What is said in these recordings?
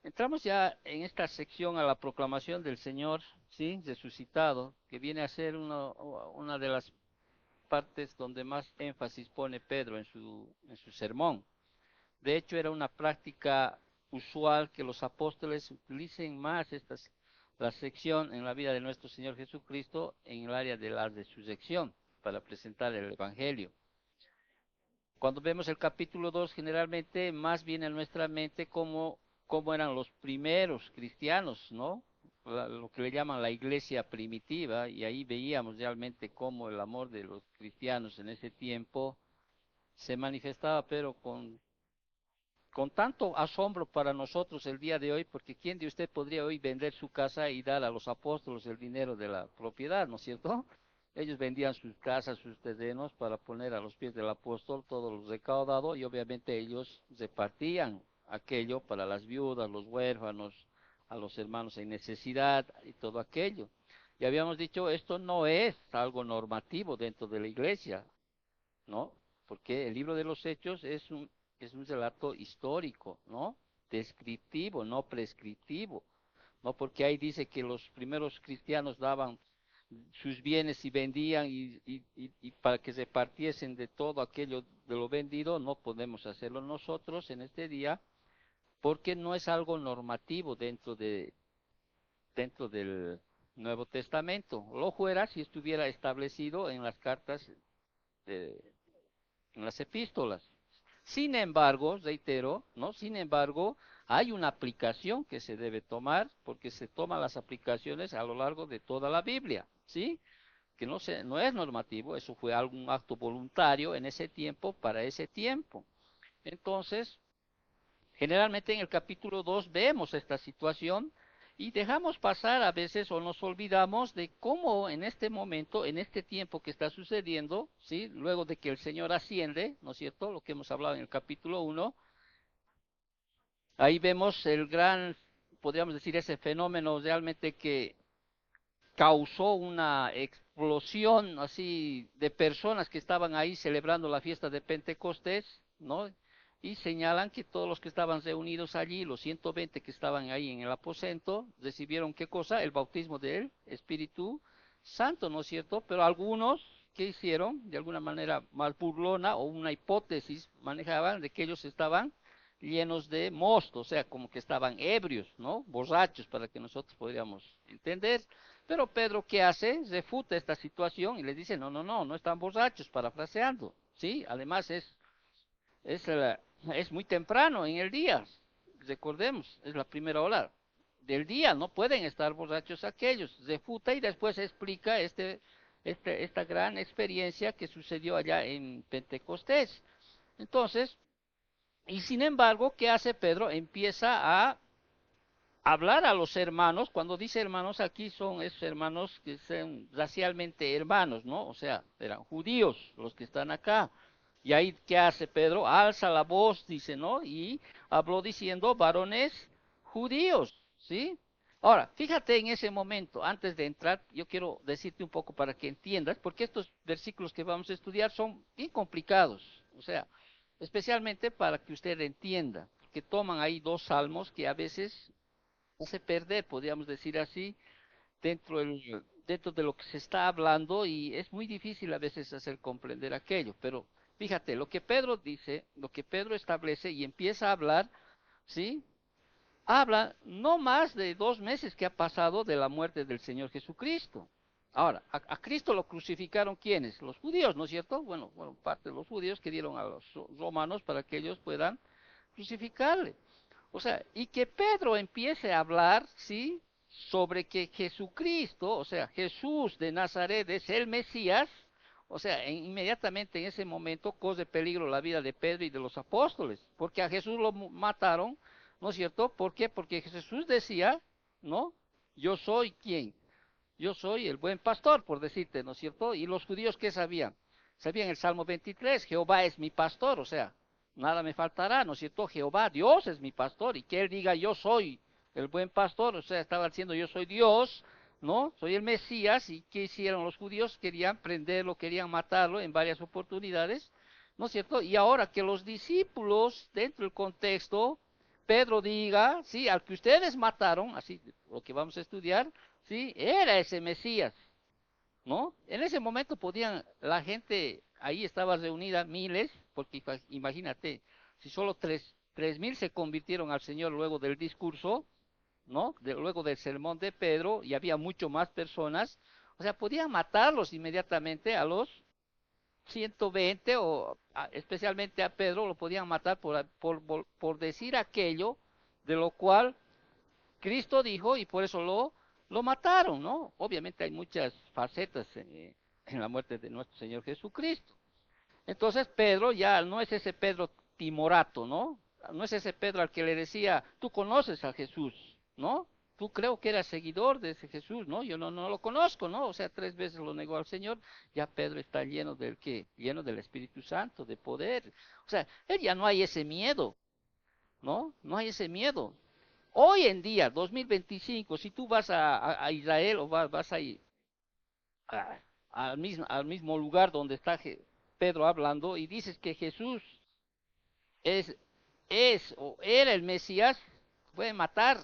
Entramos ya en esta sección a la proclamación del Señor, sí, resucitado, que viene a ser una de las partes donde más énfasis pone Pedro en su sermón. De hecho, era una práctica usual que los apóstoles utilicen más la sección en la vida de nuestro Señor Jesucristo en el área de la resurrección para presentar el Evangelio. Cuando vemos el capítulo 2, generalmente más viene a nuestra mente cómo eran los primeros cristianos, ¿no? Lo que le llaman la iglesia primitiva, y ahí veíamos realmente cómo el amor de los cristianos en ese tiempo se manifestaba, pero con tanto asombro para nosotros el día de hoy, porque ¿quién de usted podría hoy vender su casa y dar a los apóstoles el dinero de la propiedad, ¿no es cierto? Ellos vendían sus casas, sus terrenos para poner a los pies del apóstol todo lo recaudado y obviamente ellos repartían aquello para las viudas, los huérfanos, a los hermanos en necesidad y todo aquello. Y habíamos dicho, esto no es algo normativo dentro de la iglesia, ¿no? Porque el libro de los Hechos es un relato histórico, ¿no? Descriptivo, no prescriptivo, ¿no? Porque ahí dice que los primeros cristianos daban sus bienes y vendían y para que se partiesen de todo aquello de lo vendido, no podemos hacerlo nosotros en este día, porque no es algo normativo dentro del Nuevo Testamento. Lo fuera si estuviera establecido en las cartas de, en las epístolas. Sin embargo, reitero, ¿no? Sin embargo, hay una aplicación que se debe tomar, porque se toman las aplicaciones a lo largo de toda la Biblia, ¿sí? Que no es normativo, eso fue algún acto voluntario en ese tiempo, para ese tiempo. Entonces, generalmente en el capítulo 2 vemos esta situación y dejamos pasar a veces o nos olvidamos de cómo en este momento, en este tiempo que está sucediendo, ¿sí? Luego de que el Señor asciende, ¿no es cierto? Lo que hemos hablado en el capítulo 1, ahí vemos el gran, podríamos decir, ese fenómeno realmente que causó una explosión así de personas que estaban ahí celebrando la fiesta de Pentecostés, ¿no? Y señalan que todos los que estaban reunidos allí, los 120 que estaban ahí en el aposento, recibieron qué cosa? El bautismo del Espíritu Santo, ¿no es cierto? Pero algunos, ¿qué hicieron? De alguna manera mal burlona o una hipótesis manejaban de que ellos estaban llenos de mosto, o sea, como que estaban ebrios, ¿no? Borrachos, para que nosotros podríamos entender. Pero Pedro, ¿qué hace? Refuta esta situación y le dice, no, no, no, no están borrachos, parafraseando, ¿sí? Además es, la- es muy temprano en el día, recordemos, es la primera hora del día, no pueden estar borrachos aquellos. Refuta y después explica esta gran experiencia que sucedió allá en Pentecostés. Entonces, y sin embargo, ¿qué hace Pedro? Empieza a hablar a los hermanos, cuando dice hermanos aquí son esos hermanos que son racialmente hermanos, ¿no? O sea, eran judíos los que están acá. Y ahí, ¿qué hace Pedro? Alza la voz, dice, ¿no? Y habló diciendo, varones judíos, ¿sí? Ahora, fíjate en ese momento, antes de entrar, yo quiero decirte un poco para que entiendas, porque estos versículos que vamos a estudiar son bien complicados, o sea, especialmente para que usted entienda, que toman ahí dos salmos que a veces hace perder, podríamos decir así, dentro de lo que se está hablando y es muy difícil a veces hacer comprender aquello. Pero fíjate, lo que Pedro dice, lo que Pedro establece y empieza a hablar, ¿sí? Habla no más de 2 meses que ha pasado de la muerte del Señor Jesucristo. Ahora, a Cristo lo crucificaron ¿quiénes? Los judíos, ¿no es cierto? Bueno, parte de los judíos que dieron a los romanos para que ellos puedan crucificarle. O sea, y que Pedro empiece a hablar, ¿sí? Sobre que Jesucristo, o sea, Jesús de Nazaret es el Mesías, o sea, inmediatamente en ese momento corre peligro la vida de Pedro y de los apóstoles, porque a Jesús lo mataron, ¿no es cierto? ¿Por qué? Porque Jesús decía, ¿no? Yo soy quién? Yo soy el buen pastor, por decirte, ¿no es cierto? Y los judíos, ¿qué sabían? Sabían el Salmo 23, Jehová es mi pastor, o sea, nada me faltará, ¿no es cierto? Jehová, Dios es mi pastor, y que él diga yo soy el buen pastor, o sea, estaba diciendo yo soy Dios, ¿no? Soy el Mesías, y ¿qué hicieron los judíos? Querían prenderlo, querían matarlo en varias oportunidades, ¿no es cierto? Y ahora que los discípulos, dentro del contexto, Pedro diga, sí, al que ustedes mataron, así lo que vamos a estudiar, sí, era ese Mesías, ¿no? En ese momento podían, la gente ahí estaba reunida, miles, porque imagínate, si solo 3.000 se convirtieron al Señor luego del discurso, ¿no? Luego del sermón de Pedro, y había mucho más personas, o sea, podían matarlos inmediatamente a los 120, o especialmente a Pedro, lo podían matar por decir aquello de lo cual Cristo dijo, y por eso lo mataron, ¿no? Obviamente hay muchas facetas en la muerte de nuestro Señor Jesucristo. Entonces Pedro ya no es ese Pedro timorato, ¿no? No es ese Pedro al que le decía, tú conoces a Jesús, ¿no? Tú creo que eras seguidor de ese Jesús, ¿no? Yo no lo conozco, ¿no? O sea, 3 veces lo negó al Señor. Ya Pedro está lleno del qué, lleno del Espíritu Santo, de poder. O sea, él ya no hay ese miedo, ¿no? No hay ese miedo. Hoy en día, 2025, si tú vas a Israel o vas ahí a- al mismo lugar donde está Pedro hablando y dices que Jesús es, es o era el Mesías, pueden matar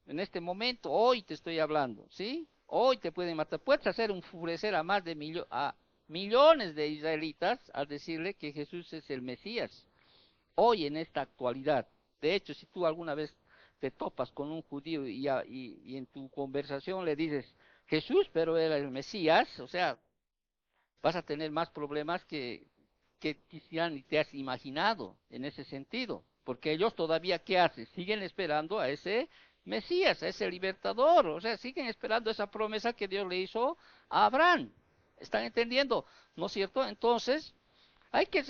en este momento, hoy te estoy hablando, ¿sí? Hoy te pueden matar. Puedes hacer enfurecer a más de a millones de israelitas al decirle que Jesús es el Mesías, hoy en esta actualidad. De hecho, si tú alguna vez te topas con un judío y en tu conversación le dices Jesús, pero era el Mesías, o sea, vas a tener más problemas que quizá ni te has imaginado en ese sentido, porque ellos todavía, ¿qué hacen? Siguen esperando a ese Mesías, a ese libertador, o sea, siguen esperando esa promesa que Dios le hizo a Abraham. ¿Están entendiendo? ¿No es cierto? Entonces, hay que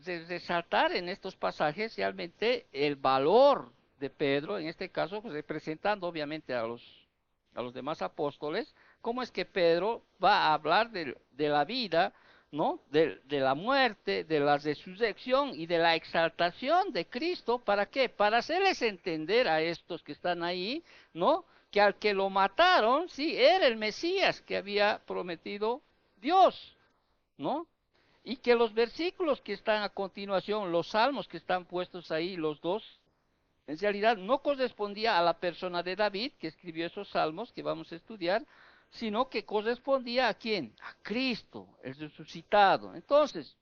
resaltar en estos pasajes realmente el valor de Pedro, en este caso pues, representando obviamente a los demás apóstoles, cómo es que Pedro va a hablar de la vida, ¿no? De la muerte, de la resurrección y de la exaltación de Cristo. ¿Para qué? Para hacerles entender a estos que están ahí, ¿no? Que al que lo mataron, sí, era el Mesías que había prometido Dios, ¿no? Y que los versículos que están a continuación, los salmos que están puestos ahí, los dos, en realidad no correspondía a la persona de David, que escribió esos salmos que vamos a estudiar, sino que correspondía a quién? A Cristo, el resucitado. Entonces,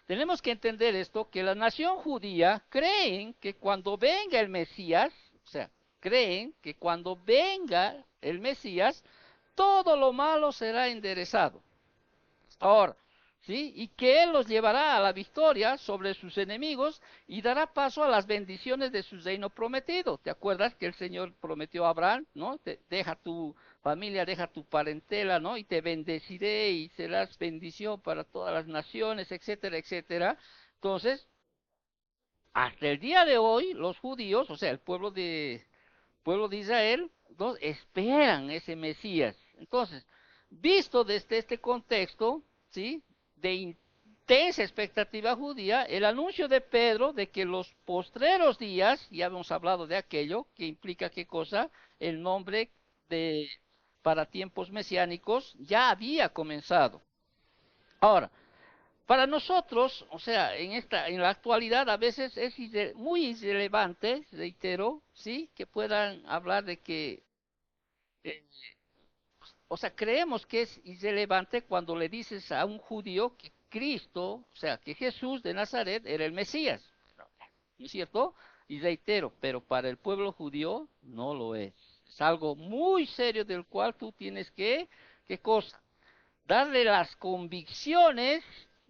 tenemos que entender esto, que la nación judía creen que cuando venga el Mesías, o sea, creen que cuando venga el Mesías, todo lo malo será enderezado. Ahora, ¿sí? Y que Él los llevará a la victoria sobre sus enemigos y dará paso a las bendiciones de su reino prometido. ¿Te acuerdas que el Señor prometió a Abraham, ¿no? Deja tu familia, deja tu parentela, ¿no? Y te bendeciré y serás bendición para todas las naciones, etcétera, etcétera. Entonces, hasta el día de hoy, los judíos, o sea, el pueblo de Israel, ¿no? Esperan ese Mesías. Entonces, visto desde este contexto, ¿sí? De intensa expectativa judía, el anuncio de Pedro de que los postreros días, ya hemos hablado de aquello, que implica qué cosa, el nombre de para tiempos mesiánicos ya había comenzado. Ahora, para nosotros, o sea, en la actualidad a veces es muy irrelevante, reitero, sí, que puedan hablar de que, eh, o sea, creemos que es irrelevante cuando le dices a un judío que Cristo, o sea, que Jesús de Nazaret era el Mesías, ¿no es cierto? Y reitero, pero para el pueblo judío no lo es. Es algo muy serio del cual tú tienes ¿qué cosa? Darle las convicciones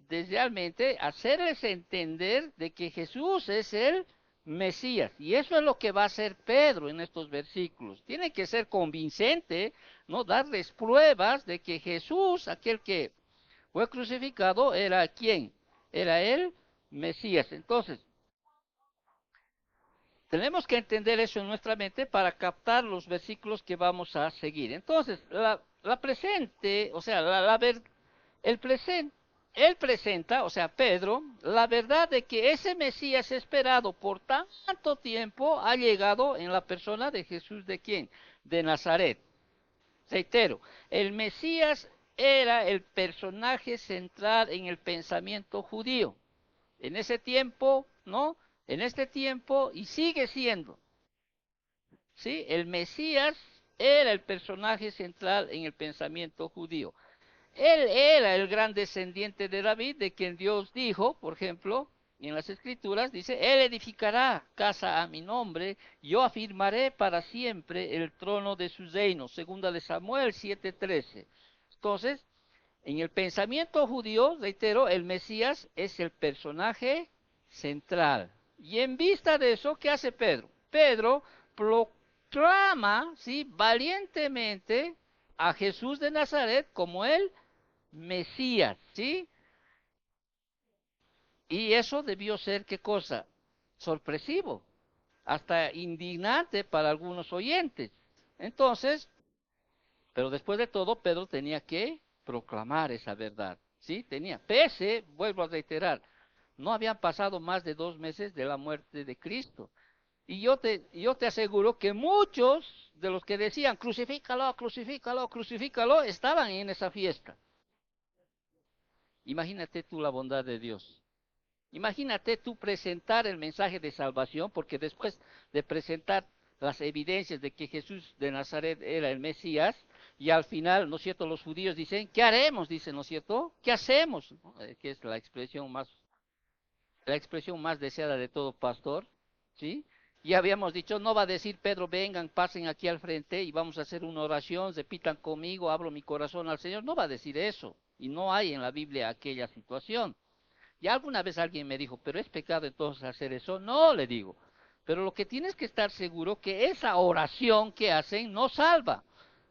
de realmente hacerles entender de que Jesús es el Mesías. Y eso es lo que va a hacer Pedro en estos versículos. Tiene que ser convincente, ¿no? Darles pruebas de que Jesús, aquel que fue crucificado, era ¿quién? Era el Mesías. Entonces, tenemos que entender eso en nuestra mente para captar los versículos que vamos a seguir. Entonces, la presente, o sea, el presente, él presenta, o sea, Pedro, la verdad de que ese Mesías esperado por tanto tiempo ha llegado en la persona de Jesús de quién? De Nazaret. Reitero, el Mesías era el personaje central en el pensamiento judío. En ese tiempo, ¿no? en este tiempo y sigue siendo, ¿sí? El Mesías era el personaje central en el pensamiento judío. Él era el gran descendiente de David, de quien Dios dijo, por ejemplo, en las Escrituras, dice, Él edificará casa a mi nombre, yo afirmaré para siempre el trono de su reino. Segunda de Samuel 7:13. Entonces, en el pensamiento judío, reitero, el Mesías es el personaje central. Y en vista de eso, ¿qué hace Pedro? Pedro proclama, ¿sí?, valientemente a Jesús de Nazaret como el Mesías, ¿sí? Y eso debió ser, ¿qué cosa? Sorpresivo, hasta indignante para algunos oyentes. Entonces, pero después de todo, Pedro tenía que proclamar esa verdad, ¿sí? Pese, vuelvo a reiterar, no habían pasado más de 2 meses de la muerte de Cristo. Y yo te aseguro que muchos de los que decían, crucifícalo, crucifícalo, crucifícalo, estaban en esa fiesta. Imagínate tú la bondad de Dios. Imagínate tú presentar el mensaje de salvación, porque después de presentar las evidencias de que Jesús de Nazaret era el Mesías, y al final, ¿no es cierto?, los judíos dicen, ¿qué haremos? Dicen, ¿no es cierto? ¿Qué hacemos? Que es la expresión más deseada de todo pastor, ¿sí? Ya habíamos dicho, no va a decir Pedro, vengan, pasen aquí al frente y vamos a hacer una oración, repitan conmigo, abro mi corazón al Señor. No va a decir eso, y no hay en la Biblia aquella situación. Y alguna vez alguien me dijo, ¿pero es pecado entonces hacer eso? No, le digo. Pero lo que tienes que estar seguro que esa oración que hacen no salva.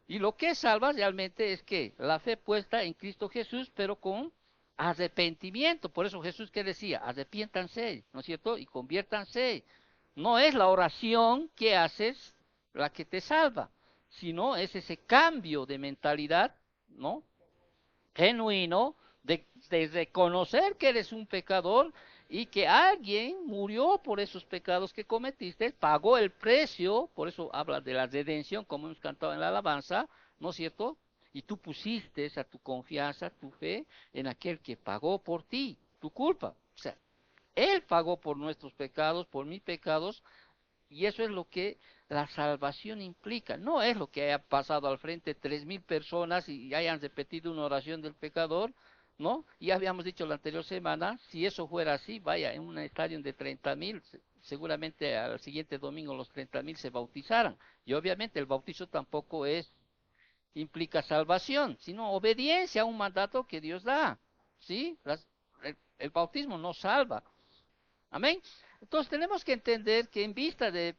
Y lo que salva realmente es que la fe puesta en Cristo Jesús, pero con arrepentimiento. Por eso Jesús que decía, arrepiéntanse, ¿no es cierto? Y conviértanse. No es la oración que haces la que te salva, sino es ese cambio de mentalidad, ¿no?, genuino de reconocer que eres un pecador y que alguien murió por esos pecados que cometiste, pagó el precio, por eso habla de la redención, como hemos cantado en la alabanza, ¿no es cierto? Y tú pusiste esa tu confianza, tu fe en aquel que pagó por ti, tu culpa. O sea, Él pagó por nuestros pecados, por mis pecados, y eso es lo que la salvación implica. No es lo que haya pasado al frente 3.000 personas y hayan repetido una oración del pecador, ¿no? Y habíamos dicho la anterior semana, si eso fuera así, vaya, en un estadio de 30.000, seguramente al siguiente domingo los 30.000 se bautizaran. Y obviamente el bautizo tampoco implica salvación, sino obediencia a un mandato que Dios da, ¿sí? El bautismo no salva. Amén. Entonces tenemos que entender que en vista de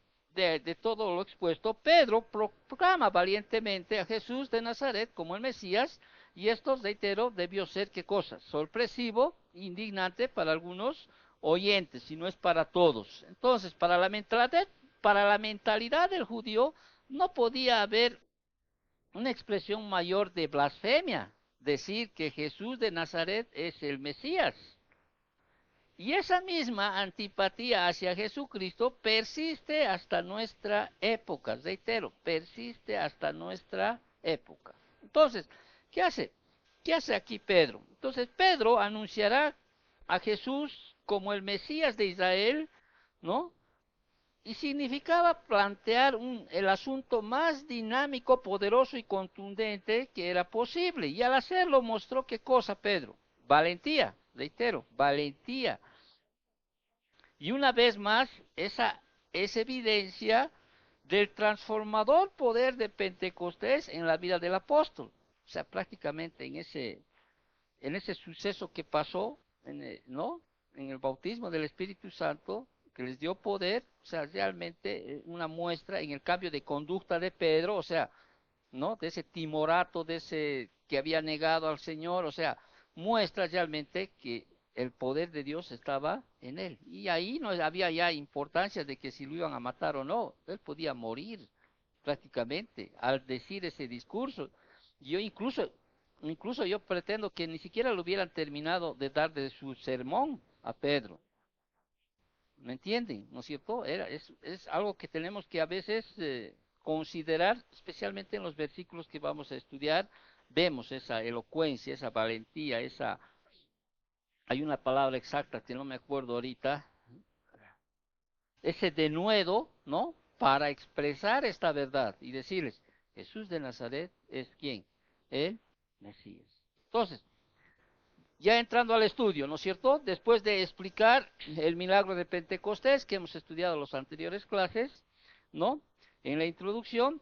todo lo expuesto, Pedro proclama valientemente a Jesús de Nazaret como el Mesías, y esto, reitero, debió ser, ¿qué cosa? Sorpresivo, indignante para algunos oyentes, si no es para todos. Entonces, para la mentalidad del judío, no podía haber una expresión mayor de blasfemia, decir que Jesús de Nazaret es el Mesías. Y esa misma antipatía hacia Jesucristo persiste hasta nuestra época, reitero, persiste hasta nuestra época. Entonces, ¿qué hace? ¿Qué hace aquí Pedro? Entonces, Pedro anunciará a Jesús como el Mesías de Israel, ¿no? Y significaba plantear el asunto más dinámico, poderoso y contundente que era posible. Y al hacerlo mostró qué cosa, Pedro. Valentía, reitero, valentía. Y una vez más, esa es evidencia del transformador poder de Pentecostés en la vida del apóstol. O sea, prácticamente en ese suceso que pasó, ¿no? En el bautismo del Espíritu Santo, que les dio poder, o sea, realmente una muestra en el cambio de conducta de Pedro, o sea, ¿no? De ese timorato, de ese que había negado al Señor, o sea, muestra realmente que el poder de Dios estaba en él. Y ahí no había ya importancia de que si lo iban a matar o no, él podía morir prácticamente al decir ese discurso. Yo incluso yo pretendo que ni siquiera lo hubieran terminado de dar de su sermón a Pedro. ¿Me entienden? ¿No es cierto? Es algo que tenemos que a veces considerar, especialmente en los versículos que vamos a estudiar. Vemos esa elocuencia, esa valentía, hay una palabra exacta que no me acuerdo ahorita, ese denuedo, ¿no? Para expresar esta verdad y decirles, Jesús de Nazaret es ¿quién? El Mesías. Entonces, ya entrando al estudio, ¿no es cierto? Después de explicar el milagro de Pentecostés que hemos estudiado en las anteriores clases, ¿no? En la introducción,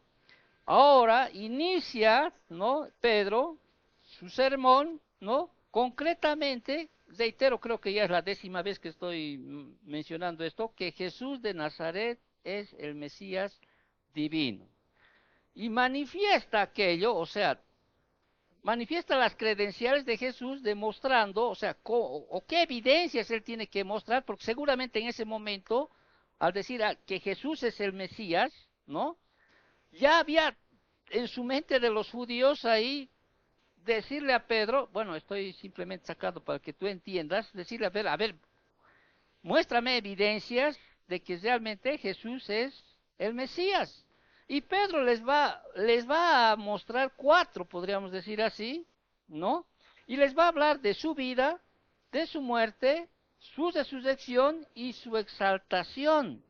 ahora inicia, ¿no? Pedro su sermón, ¿no? Concretamente, reitero, creo que ya es la 10ª vez que estoy mencionando esto, que Jesús de Nazaret es el Mesías divino. Y manifiesta aquello, o sea, manifiesta las credenciales de Jesús demostrando, o sea, o qué evidencias él tiene que mostrar, porque seguramente en ese momento, al decir que Jesús es el Mesías, ¿no? Ya había en su mente de los judíos ahí decirle a Pedro, bueno, estoy simplemente sacando para que tú entiendas, decirle a ver, muéstrame evidencias de que realmente Jesús es el Mesías. Y Pedro les va a mostrar 4, podríamos decir así, ¿no? Y les va a hablar de su vida, de su muerte, su resurrección y su exaltación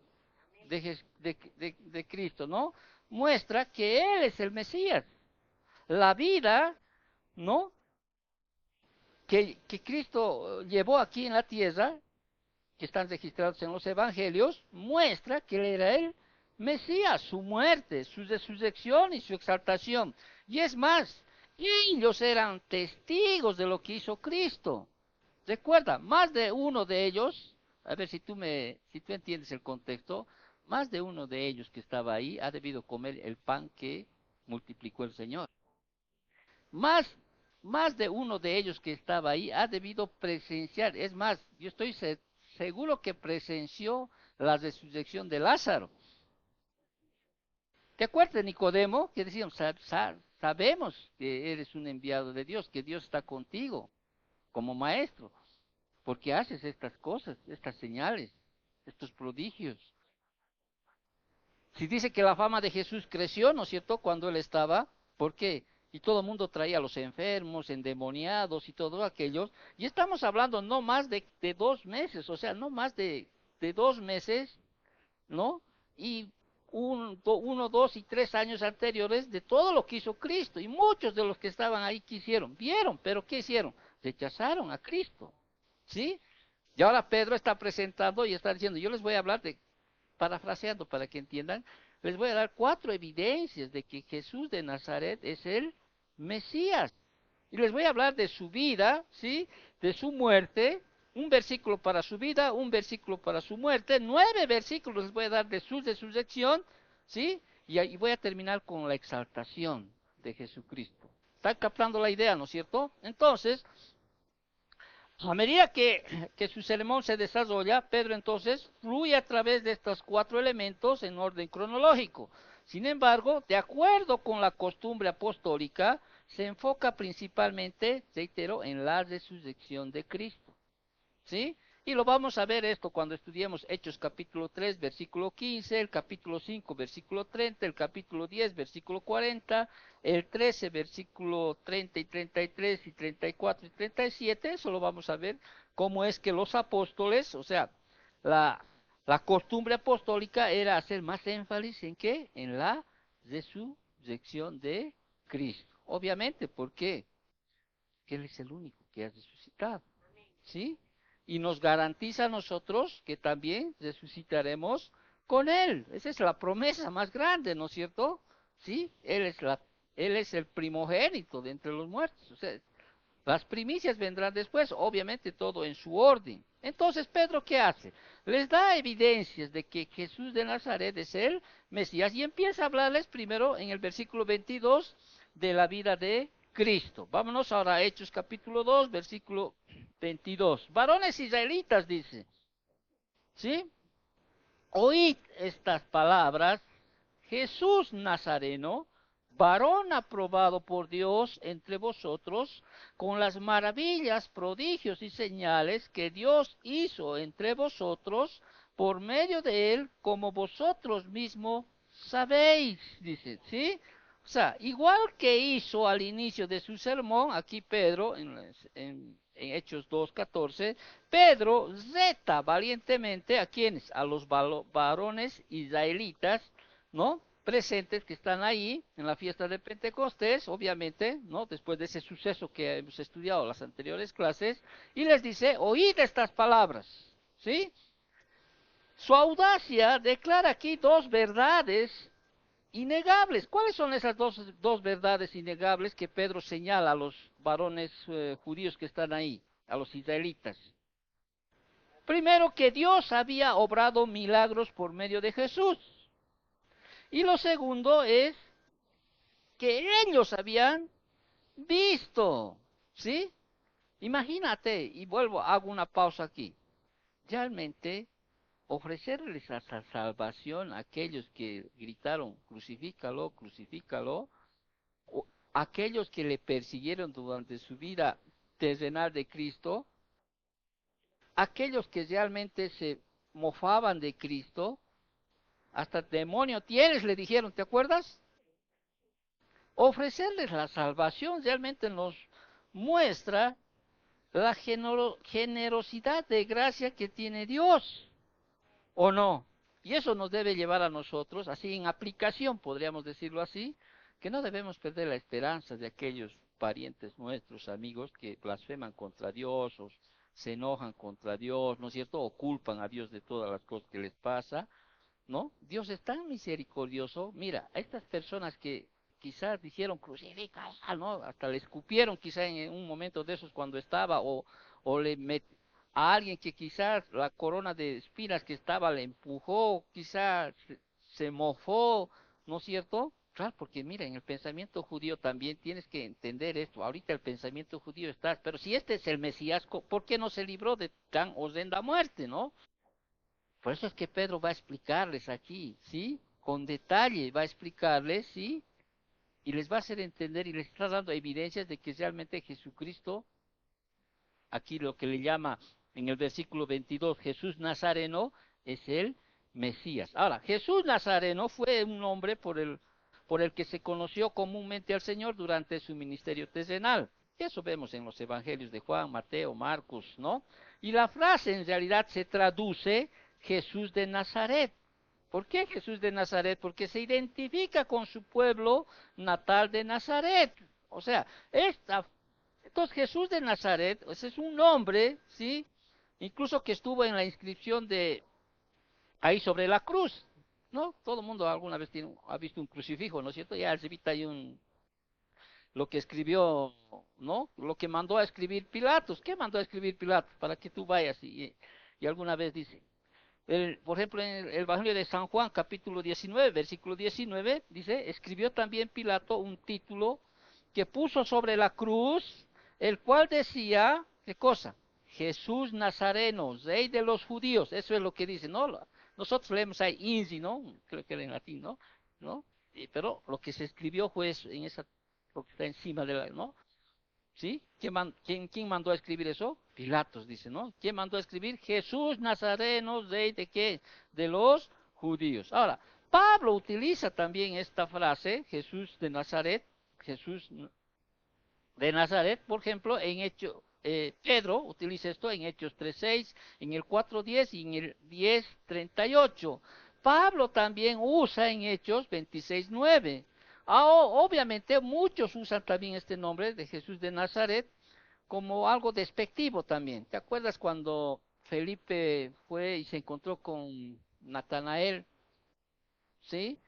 de Cristo, ¿no? Muestra que Él es el Mesías. La vida, ¿no? Que Cristo llevó aquí en la tierra, que están registrados en los evangelios, muestra que él era el Mesías, su muerte, su resurrección y su exaltación. Y es más, ellos eran testigos de lo que hizo Cristo. Recuerda, más de uno de ellos, a ver si tú entiendes el contexto, más de uno de ellos que estaba ahí ha debido comer el pan que multiplicó el Señor. Más, más de uno de ellos que estaba ahí ha debido presenciar, es más, yo estoy seguro que presenció la resurrección de Lázaro. ¿Te acuerdas de Nicodemo? Que decían, sabemos que eres un enviado de Dios, que Dios está contigo como maestro, porque haces estas cosas, estas señales, estos prodigios. Si dice que la fama de Jesús creció, ¿no es cierto?, cuando él estaba, ¿por qué? Y todo el mundo traía a los enfermos, endemoniados y todo aquello. Y estamos hablando no más de 2 meses, o sea, no más de 2 meses, ¿no? Y 1, 2 y 3 años anteriores de todo lo que hizo Cristo. Y muchos de los que estaban ahí quisieron, vieron, pero ¿qué hicieron? Rechazaron a Cristo, ¿sí? Y ahora Pedro está presentando y está diciendo, yo les voy a hablar de, parafraseando para que entiendan, les voy a dar 4 evidencias de que Jesús de Nazaret es el Mesías. Y les voy a hablar de su vida, ¿sí? De su muerte, un versículo para su vida, un versículo para su muerte, 9 versículos les voy a dar de su resurrección, ¿sí? Y ahí voy a terminar con la exaltación de Jesucristo. ¿Están captando la idea, no es cierto? Entonces, a medida que su sermón se desarrolla, Pedro entonces fluye a través de estos 4 elementos en orden cronológico. Sin embargo, de acuerdo con la costumbre apostólica, se enfoca principalmente, reitero, en la resurrección de Cristo. ¿Sí? Y lo vamos a ver esto cuando estudiemos Hechos capítulo 3, versículo 15, el capítulo 5, versículo 30, el capítulo 10, versículo 40, el 13, versículo 30 y 33 y 34 y 37, eso lo vamos a ver cómo es que los apóstoles, o sea, la, la costumbre apostólica era hacer más énfasis en qué, en la resurrección de Cristo. Obviamente, ¿por qué? Porque Él es el único que ha resucitado, ¿sí? Y nos garantiza a nosotros que también resucitaremos con Él. Esa es la promesa más grande, ¿no es cierto? ¿Sí? Él es el primogénito de entre los muertos. O sea, las primicias vendrán después, obviamente todo en su orden. Entonces, Pedro, ¿qué hace? Les da evidencias de que Jesús de Nazaret es el Mesías y empieza a hablarles primero en el versículo 22 de la vida de Cristo. Vámonos ahora a Hechos capítulo 2, versículo 22. Varones israelitas, dice, ¿sí? Oíd estas palabras, Jesús Nazareno, varón aprobado por Dios entre vosotros, con las maravillas, prodigios y señales que Dios hizo entre vosotros, por medio de él, como vosotros mismos sabéis, dice, ¿sí? O sea, igual que hizo al inicio de su sermón, aquí Pedro, en en Hechos 2:14, Pedro reta valientemente a quienes, a los varones israelitas, ¿no? Presentes que están ahí en la fiesta de Pentecostés, obviamente, ¿no? Después de ese suceso que hemos estudiado en las anteriores clases, y les dice, oíd estas palabras, ¿sí? Su audacia declara aquí dos verdades innegables. ¿Cuáles son esas dos verdades innegables que Pedro señala a los varones judíos que están ahí, a los israelitas? Primero, que Dios había obrado milagros por medio de Jesús. Y lo segundo es que ellos habían visto, ¿sí? Imagínate, y vuelvo, hago una pausa aquí. Realmente, ofrecerles la salvación a aquellos que gritaron, crucifícalo, crucifícalo, o aquellos que le persiguieron durante su vida terrenal de Cristo, aquellos que realmente se mofaban de Cristo, hasta demonio tienes, le dijeron, ¿te acuerdas? Ofrecerles la salvación realmente nos muestra la generosidad de gracia que tiene Dios, ¿o no? Y eso nos debe llevar a nosotros, así en aplicación, podríamos decirlo así, que no debemos perder la esperanza de aquellos parientes nuestros, amigos, que blasfeman contra Dios o se enojan contra Dios, ¿no es cierto? O culpan a Dios de todas las cosas que les pasa, ¿no? Dios es tan misericordioso. Mira, a estas personas que quizás dijeron crucifica, ¿no? Hasta le escupieron quizás en un momento de esos cuando estaba, o le met a alguien que quizás la corona de espinas que estaba le empujó, quizás se mofó, ¿no es cierto? Claro, porque mira, en el pensamiento judío también tienes que entender esto. Ahorita el pensamiento judío está, pero si este es el Mesías, ¿por qué no se libró de tan horrenda muerte, no? Por eso es que Pedro va a explicarles aquí, ¿sí? Con detalle va a explicarles, ¿sí? Y les va a hacer entender y les está dando evidencias de que realmente Jesucristo, aquí lo que le llama en el versículo 22, Jesús Nazareno, es el Mesías. Ahora, Jesús Nazareno fue un nombre por el que se conoció comúnmente al Señor durante su ministerio terrenal. Eso vemos en los evangelios de Juan, Mateo, Marcos, ¿no? Y la frase en realidad se traduce Jesús de Nazaret. ¿Por qué Jesús de Nazaret? Porque se identifica con su pueblo natal de Nazaret. O sea, entonces Jesús de Nazaret, ese es un nombre, ¿sí? Incluso que estuvo en la inscripción de ahí sobre la cruz, ¿no? Todo el mundo alguna vez ha visto un crucifijo, ¿no es cierto? Ya arribita hay lo que escribió, ¿no? Lo que mandó a escribir Pilatos. ¿Qué mandó a escribir Pilatos? Para que tú vayas y alguna vez dice, por ejemplo, en el Evangelio de San Juan, capítulo 19, versículo 19, dice, escribió también Pilato un título que puso sobre la cruz, el cual decía, ¿qué cosa? Jesús Nazareno, rey de los judíos. Eso es lo que dice, ¿no? Nosotros leemos ahí Inzi, ¿no? Creo que era en latín, ¿no? ¿No? Pero lo que se escribió fue en esa, lo que está encima de la, ¿no? ¿Sí? ¿Quién mandó a escribir eso? Pilatos dice, ¿no? ¿Quién mandó a escribir? Jesús Nazareno, rey de qué? De los judíos. Ahora, Pablo utiliza también esta frase, Jesús de Nazaret, Jesús de Nazaret, por ejemplo, en Pedro utiliza esto en Hechos 3:6, en el 4:10 y en el 10:38. Pablo también usa en Hechos 26:9. Obviamente muchos usan también este nombre de Jesús de Nazaret como algo despectivo también. ¿Te acuerdas cuando Felipe fue y se encontró con Natanael? ¿Sí?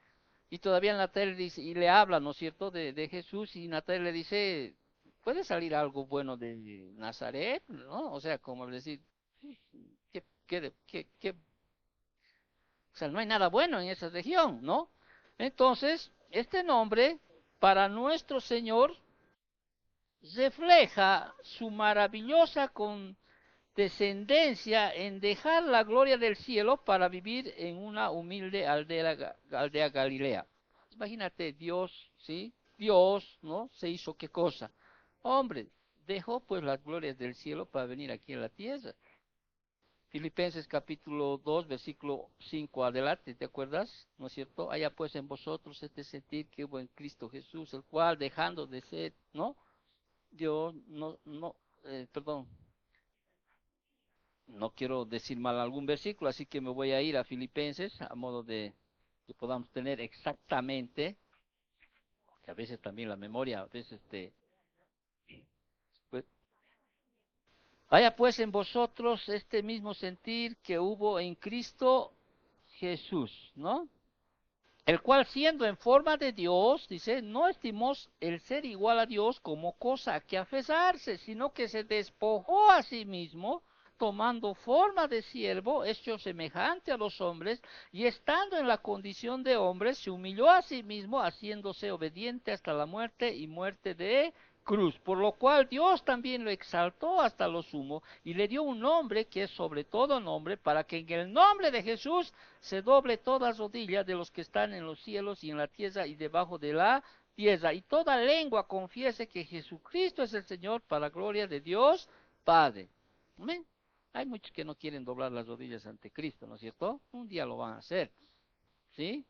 Y todavía Natanael dice, y le habla, ¿no es cierto?, de Jesús, y Natanael le dice, puede salir algo bueno de Nazaret, ¿no? O sea, como decir, o sea, no hay nada bueno en esa región, ¿no? Entonces, este nombre para nuestro Señor refleja su maravillosa condescendencia en dejar la gloria del cielo para vivir en una humilde aldea Galilea. Imagínate, Dios, ¿sí? Dios, ¿no? Se hizo qué cosa. Hombre, dejó pues las glorias del cielo para venir aquí a la tierra. Filipenses capítulo 2, versículo 5 adelante, ¿te acuerdas? ¿No es cierto? Haya pues en vosotros este sentir que hubo en Cristo Jesús, el cual dejando de ser, ¿no? Dios, no, perdón, no quiero decir mal algún versículo, así que me voy a ir a Filipenses a modo de que podamos tener exactamente, que a veces también la memoria, a veces pues, haya pues en vosotros este mismo sentir que hubo en Cristo Jesús, ¿no? El cual siendo en forma de Dios, dice, no estimó el ser igual a Dios como cosa que aferrarse, sino que se despojó a sí mismo, tomando forma de siervo, hecho semejante a los hombres, y estando en la condición de hombre, se humilló a sí mismo, haciéndose obediente hasta la muerte y muerte de cruz, por lo cual Dios también lo exaltó hasta lo sumo y le dio un nombre que es sobre todo nombre, para que en el nombre de Jesús se doble toda rodilla de los que están en los cielos y en la tierra y debajo de la tierra, y toda lengua confiese que Jesucristo es el Señor, para gloria de Dios Padre. ¿Amén? Hay muchos que no quieren doblar las rodillas ante Cristo, ¿no es cierto? Un día lo van a hacer, ¿sí?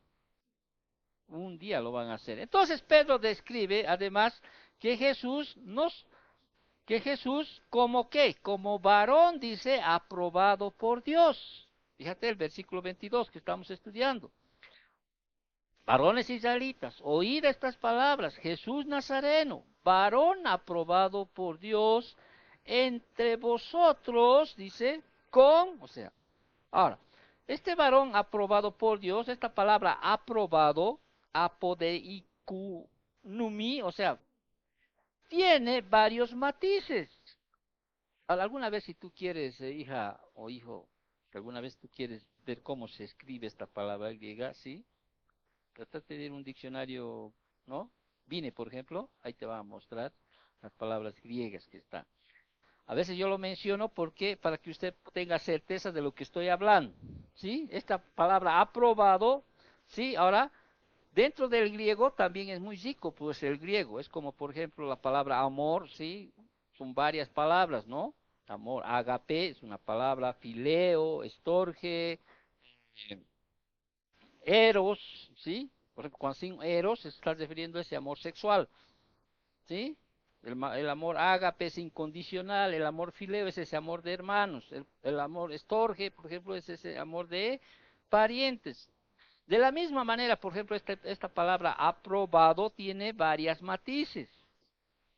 Un día lo van a hacer. Entonces Pedro describe además que Jesús, ¿como qué? Como varón, dice, aprobado por Dios. Fíjate el versículo 22 que estamos estudiando. Varones israelitas, oíd estas palabras: Jesús Nazareno, varón aprobado por Dios entre vosotros, dice, o sea, ahora, este varón aprobado por Dios, esta palabra aprobado, apodeikunumi, o sea, tiene varios matices. Alguna vez si tú quieres, hija o hijo, que alguna vez tú quieres ver cómo se escribe esta palabra griega, ¿sí? Trata de ir a un diccionario, ¿no? Vine, por ejemplo, ahí te va a mostrar las palabras griegas que están. A veces yo lo menciono porque para que usted tenga certeza de lo que estoy hablando, ¿sí? Esta palabra aprobado, ¿sí? Ahora, dentro del griego también es muy rico, pues el griego es como, por ejemplo, la palabra amor, ¿sí? Son varias palabras, ¿no? Amor, agape es una palabra, fileo, estorge, eh, eros, ¿sí? Por ejemplo, cuando sin eros se está refiriendo a ese amor sexual, ¿sí? El amor ágape es incondicional, el amor fileo es ese amor de hermanos, el amor estorge, por ejemplo, es ese amor de parientes. De la misma manera, por ejemplo, esta palabra aprobado tiene varias matices,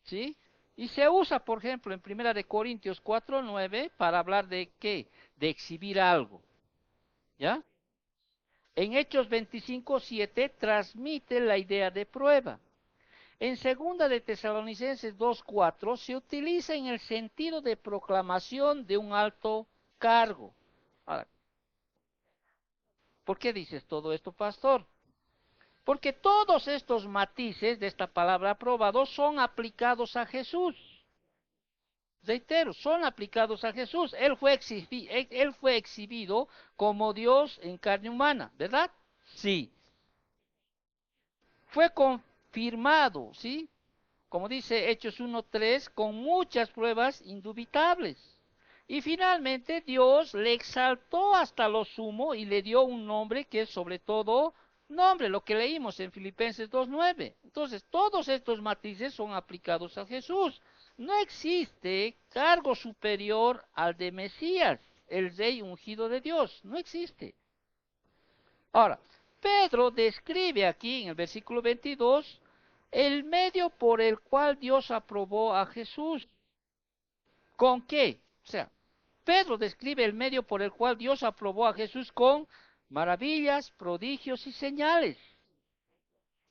¿sí? Y se usa, por ejemplo, en Primera de Corintios 4:9 para hablar de qué, de exhibir algo, ¿ya? En Hechos 25:7 transmite la idea de prueba. En segunda de Tesalonicenses 2:4 se utiliza en el sentido de proclamación de un alto cargo. Ahora, ¿por qué dices todo esto, pastor? Porque todos estos matices de esta palabra aprobado son aplicados a Jesús. Reitero, son aplicados a Jesús. Él fue exhibido como Dios en carne humana, ¿verdad? Sí. Fue confirmado, ¿sí? Como dice Hechos 1:3, con muchas pruebas indubitables. Y finalmente Dios le exaltó hasta lo sumo y le dio un nombre que es sobre todo nombre, lo que leímos en Filipenses 2:9. Entonces, todos estos matices son aplicados a Jesús. No existe cargo superior al de Mesías, el rey ungido de Dios. No existe. Ahora, Pedro describe aquí en el versículo 22 el medio por el cual Dios aprobó a Jesús. ¿Con qué? O sea, Pedro describe el medio por el cual Dios aprobó a Jesús con maravillas, prodigios y señales.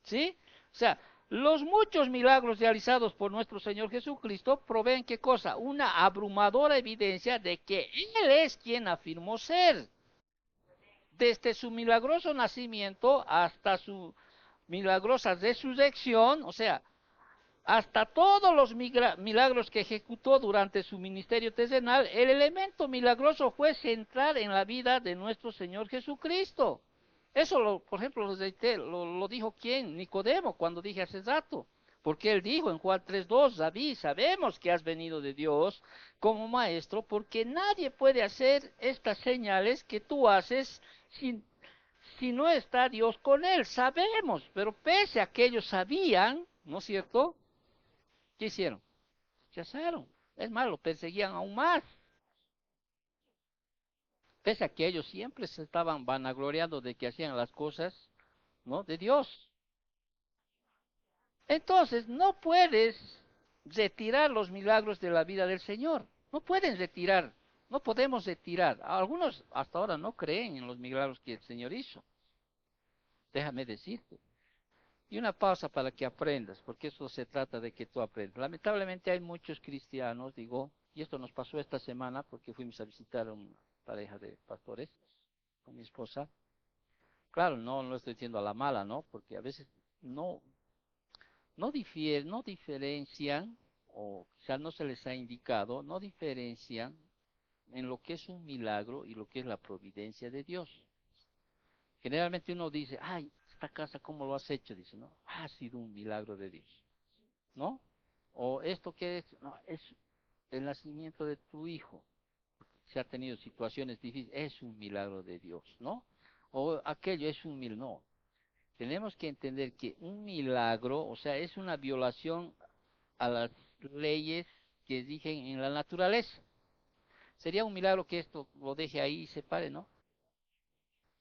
¿Sí? O sea, los muchos milagros realizados por nuestro Señor Jesucristo proveen qué cosa? Una abrumadora evidencia de que Él es quien afirmó ser. Desde su milagroso nacimiento hasta su milagrosa resurrección, o sea, hasta todos los milagros que ejecutó durante su ministerio terrenal, el elemento milagroso fue central en la vida de nuestro Señor Jesucristo. Eso, por ejemplo, lo dijo quién, Nicodemo, cuando dije hace rato. Porque él dijo en Juan 3:2, Rabí, sabemos que has venido de Dios como maestro, porque nadie puede hacer estas señales que tú haces si no está Dios con él. Sabemos, pero pese a que ellos sabían, ¿no es cierto? ¿Qué hicieron? Rechazaron. Es más, lo perseguían aún más. Pese a que ellos siempre se estaban vanagloriando de que hacían las cosas, ¿no? De Dios. Entonces, no puedes retirar los milagros de la vida del Señor. No pueden retirar, no podemos retirar. Algunos hasta ahora no creen en los milagros que el Señor hizo. Déjame decirte. Y una pausa para que aprendas, porque eso se trata de que tú aprendas. Lamentablemente hay muchos cristianos, digo, y esto nos pasó esta semana porque fuimos a visitar a una pareja de pastores con mi esposa. Claro, no lo estoy diciendo a la mala, ¿no? Porque a veces no, no diferencian, o quizás no se les ha indicado, no diferencian en lo que es un milagro y lo que es la providencia de Dios. Generalmente uno dice, ay, esta casa, ¿cómo lo has hecho? Dice, no, ha sido un milagro de Dios, ¿no? O esto que es, no, es el nacimiento de tu hijo. Se ha tenido situaciones difíciles, es un milagro de Dios, ¿no? O aquello es un milagro, no. Tenemos que entender que un milagro, o sea, es una violación a las leyes que rigen en la naturaleza. Sería un milagro que esto lo deje ahí y se pare, ¿no?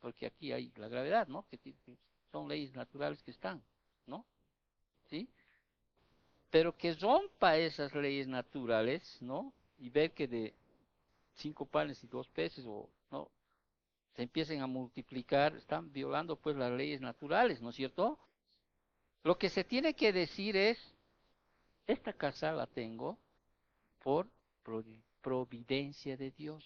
Porque aquí hay la gravedad, ¿no? Que son leyes naturales que están, ¿no? ¿Sí? Pero que rompa esas leyes naturales, ¿no? Y ver que de 5 panes y 2 peces, o no, se empiecen a multiplicar, están violando pues las leyes naturales, ¿no es cierto? Lo que se tiene que decir es, esta casa la tengo por providencia de Dios.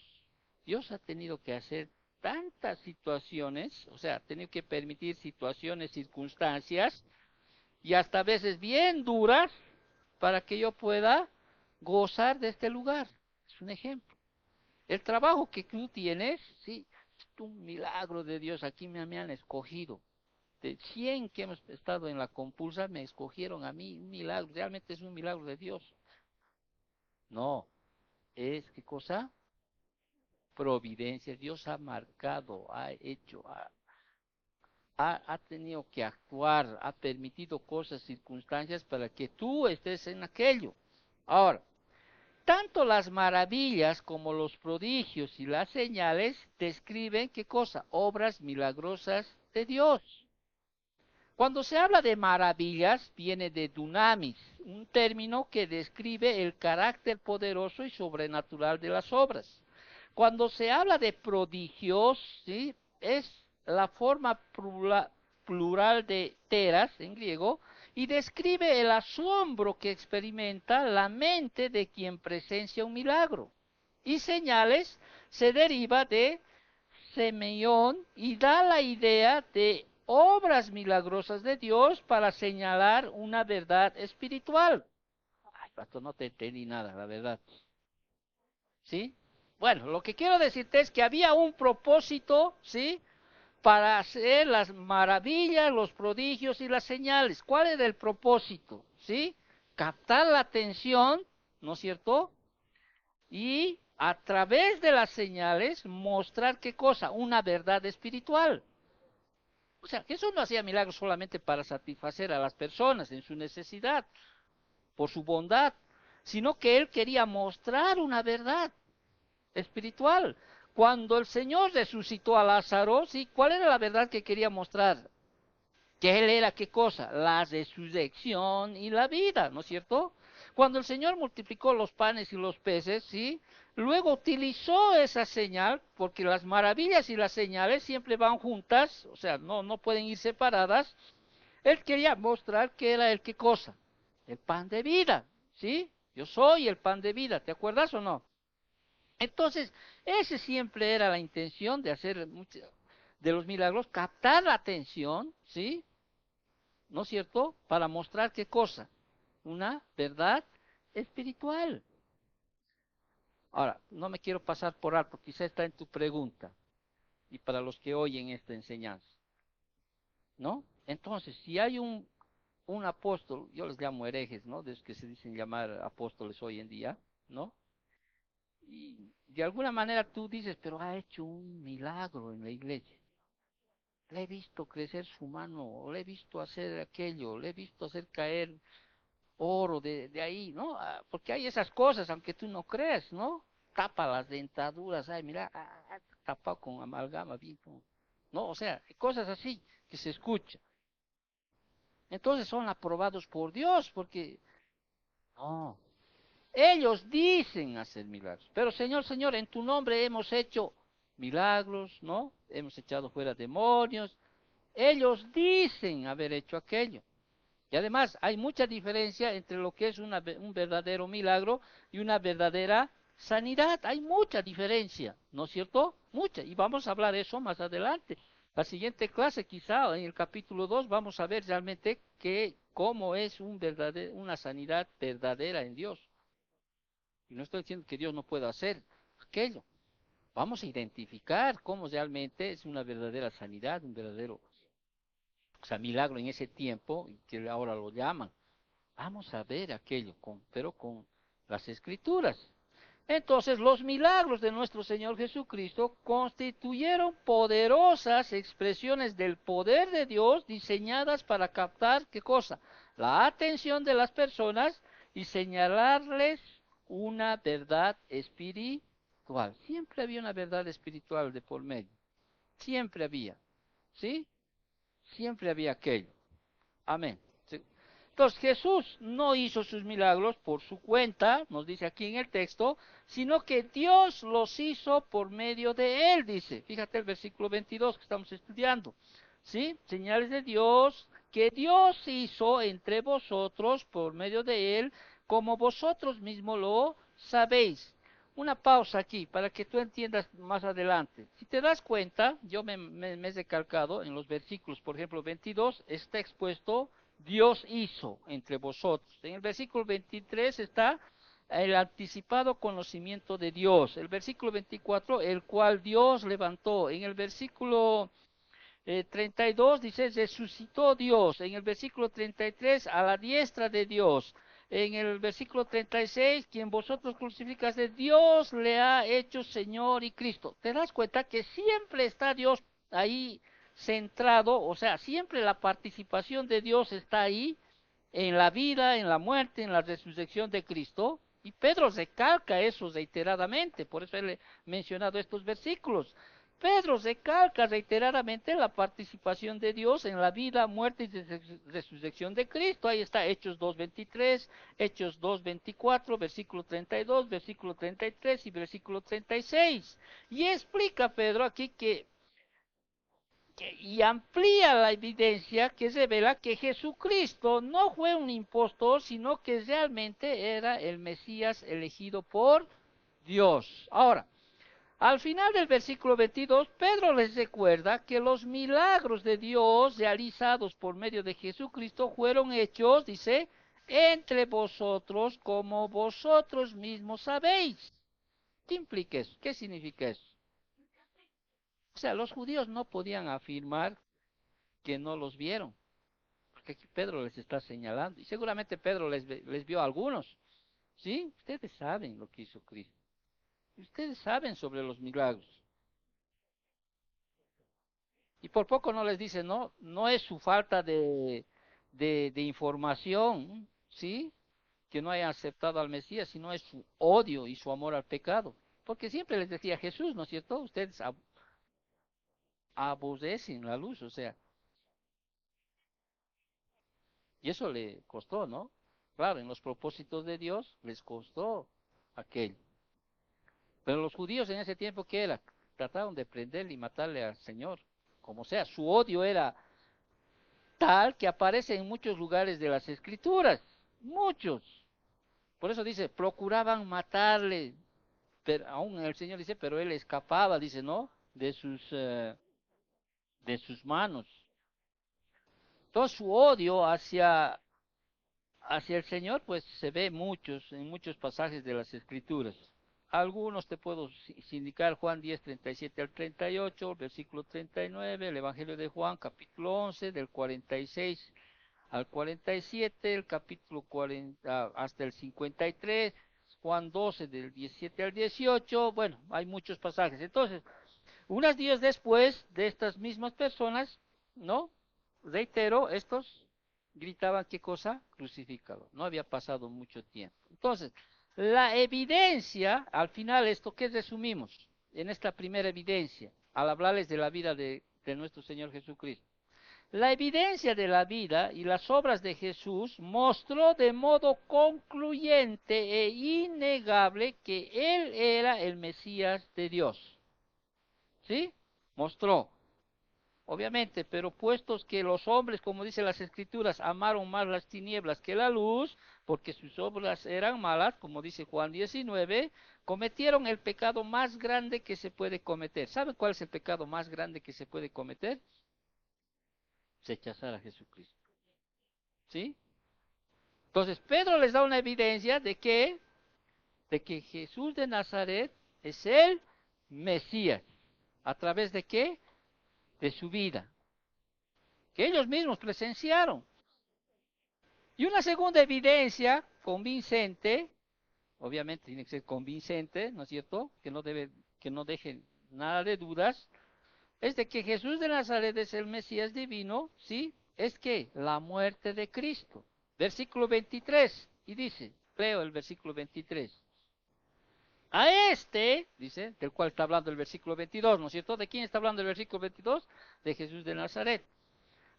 Dios ha tenido que hacer tantas situaciones, o sea, ha tenido que permitir situaciones, circunstancias, y hasta a veces bien duras, para que yo pueda gozar de este lugar. Es un ejemplo. El trabajo que tú tienes, sí, es un milagro de Dios. Aquí me han escogido. De 100 que hemos estado en la compulsa, me escogieron a mí. Un milagro, realmente es un milagro de Dios. No, es, ¿qué cosa? Providencia. Dios ha marcado, ha hecho, ha tenido que actuar, ha permitido cosas, circunstancias para que tú estés en aquello. Ahora, tanto las maravillas como los prodigios y las señales describen, ¿qué cosa? Obras milagrosas de Dios. Cuando se habla de maravillas, viene de dunamis, un término que describe el carácter poderoso y sobrenatural de las obras. Cuando se habla de prodigios, ¿sí? Es la forma plural de teras en griego y describe el asombro que experimenta la mente de quien presencia un milagro. Y señales se deriva de semillón y da la idea de obras milagrosas de Dios para señalar una verdad espiritual. Ay, pastor, no te entendí nada, la verdad. ¿Sí? Bueno, lo que quiero decirte es que había un propósito, ¿sí? Para hacer las maravillas, los prodigios y las señales. ¿Cuál era el propósito? ¿Sí? Captar la atención, ¿no es cierto? Y a través de las señales mostrar qué cosa, una verdad espiritual. O sea, Jesús no hacía milagros solamente para satisfacer a las personas en su necesidad, por su bondad, sino que él quería mostrar una verdad espiritual. Cuando el Señor resucitó a Lázaro, ¿sí? ¿Cuál era la verdad que quería mostrar? Que Él era qué cosa? La resurrección y la vida, ¿no es cierto? Cuando el Señor multiplicó los panes y los peces, ¿sí? Luego utilizó esa señal, porque las maravillas y las señales siempre van juntas, o sea, no pueden ir separadas. Él quería mostrar que era el qué cosa? El pan de vida, ¿sí? Yo soy el pan de vida, ¿te acuerdas o no? Entonces, ese siempre era la intención de hacer de los milagros, captar la atención, ¿sí? ¿No es cierto? Para mostrar qué cosa, una verdad espiritual. Ahora, no me quiero pasar por alto, quizá está en tu pregunta y para los que oyen esta enseñanza, ¿no? Entonces, si hay un apóstol, yo les llamo herejes, ¿no? De los que se dicen llamar apóstoles hoy en día, ¿no? Y de alguna manera tú dices, pero ha hecho un milagro en la iglesia. Le he visto crecer su mano, le he visto hacer aquello, le he visto hacer caer oro de ahí, ¿no? Porque hay esas cosas, aunque tú no creas, ¿no? Tapa las dentaduras, ay, mira, tapado con amalgama, bien, ¿no? O sea, cosas así que se escuchan. Entonces son aprobados por Dios, porque no, ellos dicen hacer milagros, pero Señor, Señor, en tu nombre hemos hecho milagros, ¿no? Hemos echado fuera demonios. Ellos dicen haber hecho aquello. Y además hay mucha diferencia entre lo que es un verdadero milagro y una verdadera sanidad. Hay mucha diferencia, ¿no es cierto? Mucha. Y vamos a hablar de eso más adelante. La siguiente clase, quizá en el capítulo 2, vamos a ver realmente cómo es una sanidad verdadera en Dios. Y no estoy diciendo que Dios no pueda hacer aquello. Vamos a identificar cómo realmente es una verdadera sanidad, un verdadero, o sea, milagro en ese tiempo, que ahora lo llaman. Vamos a ver aquello, pero con las escrituras. Entonces, los milagros de nuestro Señor Jesucristo constituyeron poderosas expresiones del poder de Dios diseñadas para captar, ¿qué cosa? La atención de las personas y señalarles una verdad espiritual. Siempre había una verdad espiritual de por medio. Siempre había. ¿Sí? Siempre había aquello. Amén. Sí. Entonces Jesús no hizo sus milagros por su cuenta, nos dice aquí en el texto, sino que Dios los hizo por medio de él, dice. Fíjate el versículo 22 que estamos estudiando. ¿Sí? Señales de Dios que Dios hizo entre vosotros por medio de él, como vosotros mismos lo sabéis. Una pausa aquí para que tú entiendas más adelante. Si te das cuenta, yo me he recalcado en los versículos, por ejemplo, 22 está expuesto Dios hizo entre vosotros. En el versículo 23 está el anticipado conocimiento de Dios. El versículo 24, el cual Dios levantó. En el versículo 32 dice, resucitó Dios. En el versículo 33, a la diestra de Dios. En el versículo 36, quien vosotros crucificas de Dios le ha hecho Señor y Cristo. ¿Te das cuenta que siempre está Dios ahí centrado? O sea, siempre la participación de Dios está ahí en la vida, en la muerte, en la resurrección de Cristo. Y Pedro recalca eso reiteradamente, por eso él he mencionado estos versículos. Pedro recalca reiteradamente la participación de Dios en la vida, muerte y resurrección de Cristo. Ahí está Hechos 2:23, Hechos 2:24, versículo 32, versículo 33 y versículo 36. Y explica Pedro aquí y amplía la evidencia que revela que Jesucristo no fue un impostor, sino que realmente era el Mesías elegido por Dios. Ahora, al final del versículo 22, Pedro les recuerda que los milagros de Dios realizados por medio de Jesucristo fueron hechos, dice, entre vosotros como vosotros mismos sabéis. ¿Qué implica eso? ¿Qué significa eso? O sea, los judíos no podían afirmar que no los vieron, porque aquí Pedro les está señalando, y seguramente Pedro les vio a algunos, ¿sí? Ustedes saben lo que hizo Cristo, ustedes saben sobre los milagros, y por poco no les dice, no, no es su falta de información, ¿sí? Que no hayan aceptado al Mesías, sino es su odio y su amor al pecado, porque siempre les decía Jesús, ¿no es cierto? Ustedes aborrecen la luz, o sea, y eso le costó, ¿no? Claro, en los propósitos de Dios les costó aquello. Pero los judíos en ese tiempo, ¿qué era? Trataron de prenderle y matarle al Señor. Como sea, su odio era tal que aparece en muchos lugares de las Escrituras. Muchos. Por eso dice, procuraban matarle. Pero aún el Señor dice, pero él escapaba, dice, ¿no? De sus manos. Todo su odio hacia el Señor, pues se ve en muchos pasajes de las Escrituras. Algunos te puedo indicar Juan 10, 37 al 38, versículo 39, el Evangelio de Juan, capítulo 11, del 46 al 47, el capítulo 40 hasta el 53, Juan 12, del 17 al 18, bueno, hay muchos pasajes. Entonces, unos días después de estas mismas personas, ¿no? Reitero, estos gritaban, ¿qué cosa? Crucifícalo. No había pasado mucho tiempo. Entonces, la evidencia, al final esto, ¿qué resumimos? En esta primera evidencia, al hablarles de la vida de nuestro Señor Jesucristo. La evidencia de la vida y las obras de Jesús mostró de modo concluyente e innegable que Él era el Mesías de Dios. ¿Sí? Mostró. Obviamente, pero puestos que los hombres, como dicen las escrituras, amaron más las tinieblas que la luz, porque sus obras eran malas, como dice Juan 19, cometieron el pecado más grande que se puede cometer. ¿Sabe cuál es el pecado más grande que se puede cometer? Rechazar a Jesucristo. ¿Sí? Entonces, Pedro les da una evidencia de que Jesús de Nazaret es el Mesías. ¿A través de qué? De su vida, que ellos mismos presenciaron. Y una segunda evidencia convincente, obviamente tiene que ser convincente, ¿no es cierto? Que no deje nada de dudas, es de que Jesús de Nazaret es el Mesías divino, ¿sí? Es que la muerte de Cristo. Versículo 23, y dice, leo el versículo 23. A este, dice, del cual está hablando el versículo 22, ¿no es cierto? ¿De quién está hablando el versículo 22? De Jesús de Nazaret.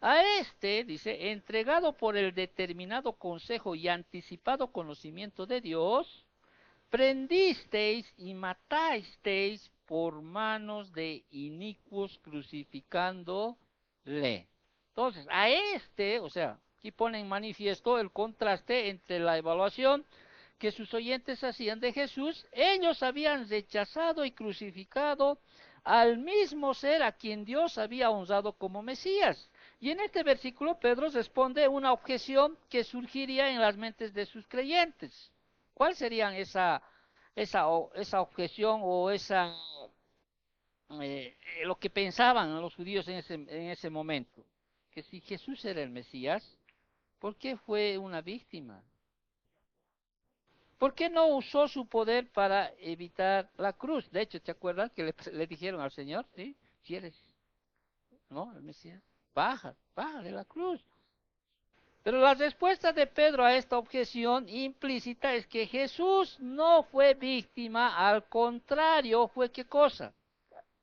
A este, dice, entregado por el determinado consejo y anticipado conocimiento de Dios, prendisteis y matasteis por manos de inicuos crucificándole. Entonces, a este, o sea, aquí pone en manifiesto el contraste entre la evaluación que sus oyentes hacían de Jesús. Ellos habían rechazado y crucificado al mismo ser a quien Dios había honrado como Mesías. Y en este versículo Pedro responde una objeción que surgiría en las mentes de sus creyentes. ¿Cuál sería esa objeción o lo que pensaban los judíos en ese momento? Que si Jesús era el Mesías, ¿por qué fue una víctima? ¿Por qué no usó su poder para evitar la cruz? De hecho, ¿te acuerdas que le dijeron al Señor, sí, si eres, ¿no? El Mesías, baja, baja de la cruz. Pero la respuesta de Pedro a esta objeción implícita es que Jesús no fue víctima, al contrario, fue ¿qué cosa?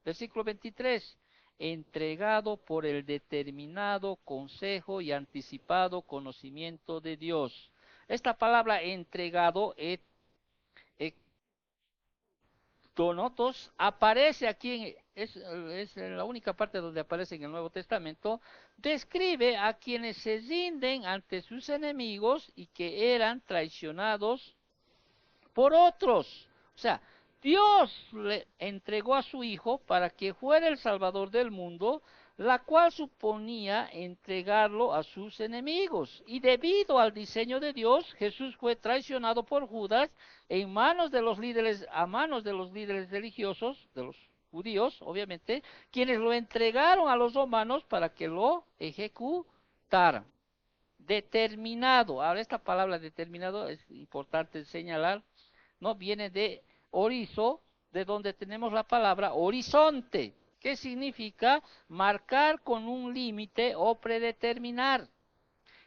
Versículo 23, entregado por el determinado consejo y anticipado conocimiento de Dios. Esta palabra entregado, donotos, aparece aquí, es la única parte donde aparece en el Nuevo Testamento, describe a quienes se rinden ante sus enemigos y que eran traicionados por otros. O sea, Dios le entregó a su Hijo para que fuera el Salvador del mundo, la cual suponía entregarlo a sus enemigos. Y debido al diseño de Dios, Jesús fue traicionado por Judas en manos de los líderes, a manos de los líderes religiosos, de los judíos, obviamente, quienes lo entregaron a los romanos para que lo ejecutaran. Determinado. Ahora esta palabra determinado es importante señalar, no viene de horizo, de donde tenemos la palabra horizonte, que significa marcar con un límite o predeterminar.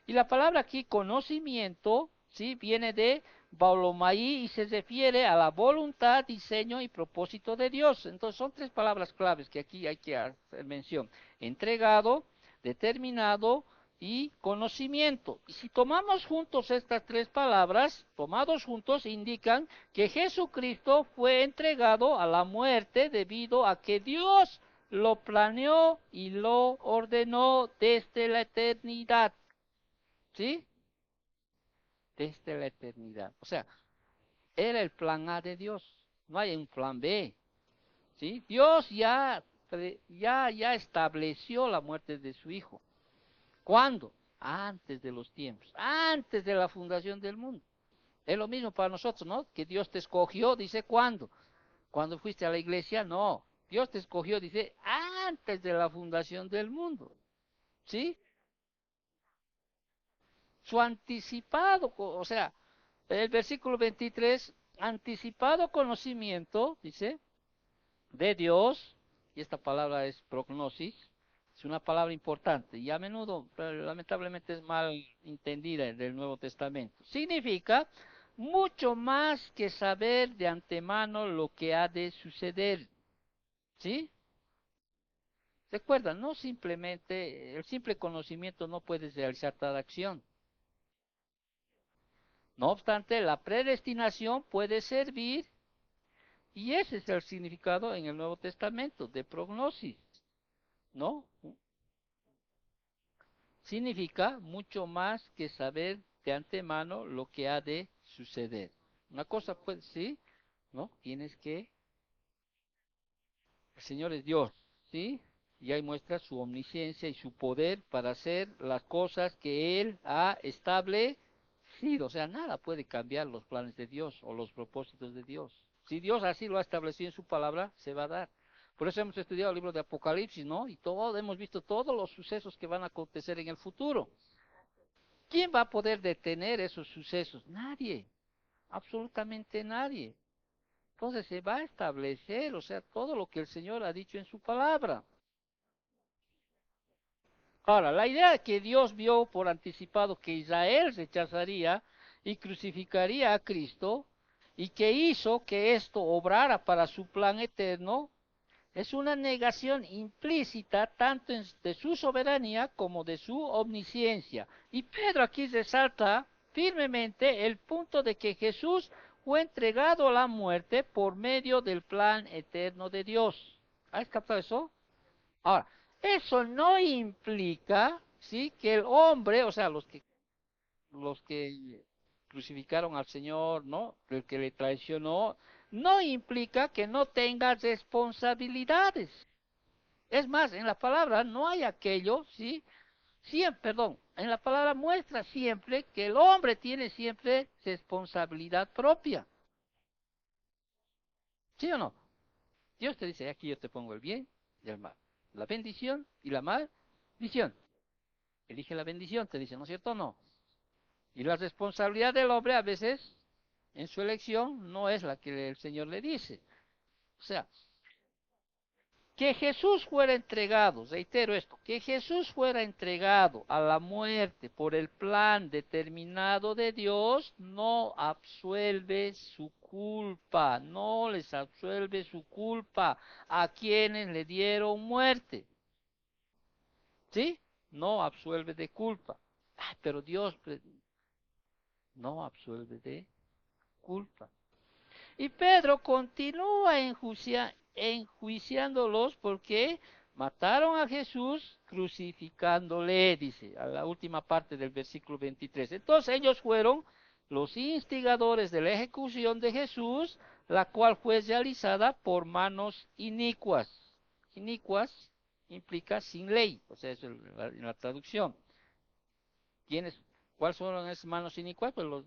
Y la palabra aquí conocimiento, ¿sí? Viene de baulomaí y se refiere a la voluntad, diseño y propósito de Dios. Entonces son tres palabras claves que aquí hay que hacer mención. Entregado, determinado y conocimiento. Y si tomamos juntos estas tres palabras, tomados juntos, indican que Jesucristo fue entregado a la muerte debido a que Dios lo planeó y lo ordenó desde la eternidad. ¿Sí? Desde la eternidad. O sea, era el plan A de Dios. No hay un plan B. ¿Sí? Dios ya estableció la muerte de su Hijo. ¿Cuándo? Antes de los tiempos, antes de la fundación del mundo. Es lo mismo para nosotros, ¿no? Que Dios te escogió, dice, ¿cuándo? Cuando fuiste a la iglesia, no. Dios te escogió, dice, antes de la fundación del mundo. ¿Sí? Su anticipado, o sea, el versículo 23, anticipado conocimiento, dice, de Dios, y esta palabra es prognosis, Es una palabra importante y a menudo, lamentablemente, es mal entendida del Nuevo Testamento. Significa mucho más que saber de antemano lo que ha de suceder. ¿Sí? Recuerda, no simplemente, el simple conocimiento no puede realizar tal acción. No obstante, la predestinación puede servir, y ese es el significado en el Nuevo Testamento de prognosis, ¿no? Significa mucho más que saber de antemano lo que ha de suceder. Una cosa, pues, sí, ¿no? Tienes que, el Señor es Dios, ¿sí? Y ahí muestra su omnisciencia y su poder para hacer las cosas que Él ha establecido. O sea, nada puede cambiar los planes de Dios o los propósitos de Dios. Si Dios así lo ha establecido en su palabra, se va a dar. Por eso hemos estudiado el libro de Apocalipsis, ¿no? Y todo, hemos visto todos los sucesos que van a acontecer en el futuro. ¿Quién va a poder detener esos sucesos? Nadie, absolutamente nadie. Entonces se va a establecer, o sea, todo lo que el Señor ha dicho en su palabra. Ahora, la idea que Dios vio por anticipado que Israel rechazaría y crucificaría a Cristo y que hizo que esto obrara para su plan eterno, es una negación implícita tanto de su soberanía como de su omnisciencia. Y Pedro aquí resalta firmemente el punto de que Jesús fue entregado a la muerte por medio del plan eterno de Dios. ¿Has captado eso? Ahora, eso no implica, ¿sí?, que el hombre, o sea, los que crucificaron al Señor, ¿no? El que le traicionó, no implica que no tenga responsabilidades. Es más, en la palabra no hay aquello, ¿sí? Siempre, perdón, en la palabra muestra siempre que el hombre tiene siempre responsabilidad propia. ¿Sí o no? Dios te dice, aquí yo te pongo el bien y el mal, la bendición y la maldición. Elige la bendición, te dice, ¿no es cierto o no? Y la responsabilidad del hombre a veces en su elección no es la que el Señor le dice. O sea, que Jesús fuera entregado, reitero esto, que Jesús fuera entregado a la muerte por el plan determinado de Dios, no absuelve su culpa, no les absuelve su culpa a quienes le dieron muerte, ¿sí? No absuelve de culpa. Ay, pero Dios no absuelve de culpa. Y Pedro continúa enjuiciándolos porque mataron a Jesús crucificándole, dice, a la última parte del versículo 23. Entonces ellos fueron los instigadores de la ejecución de Jesús, la cual fue realizada por manos inicuas. Inicuas implica sin ley, o sea, eso en la traducción. ¿Quiénes, cuáles fueron esas manos inicuas? Pues en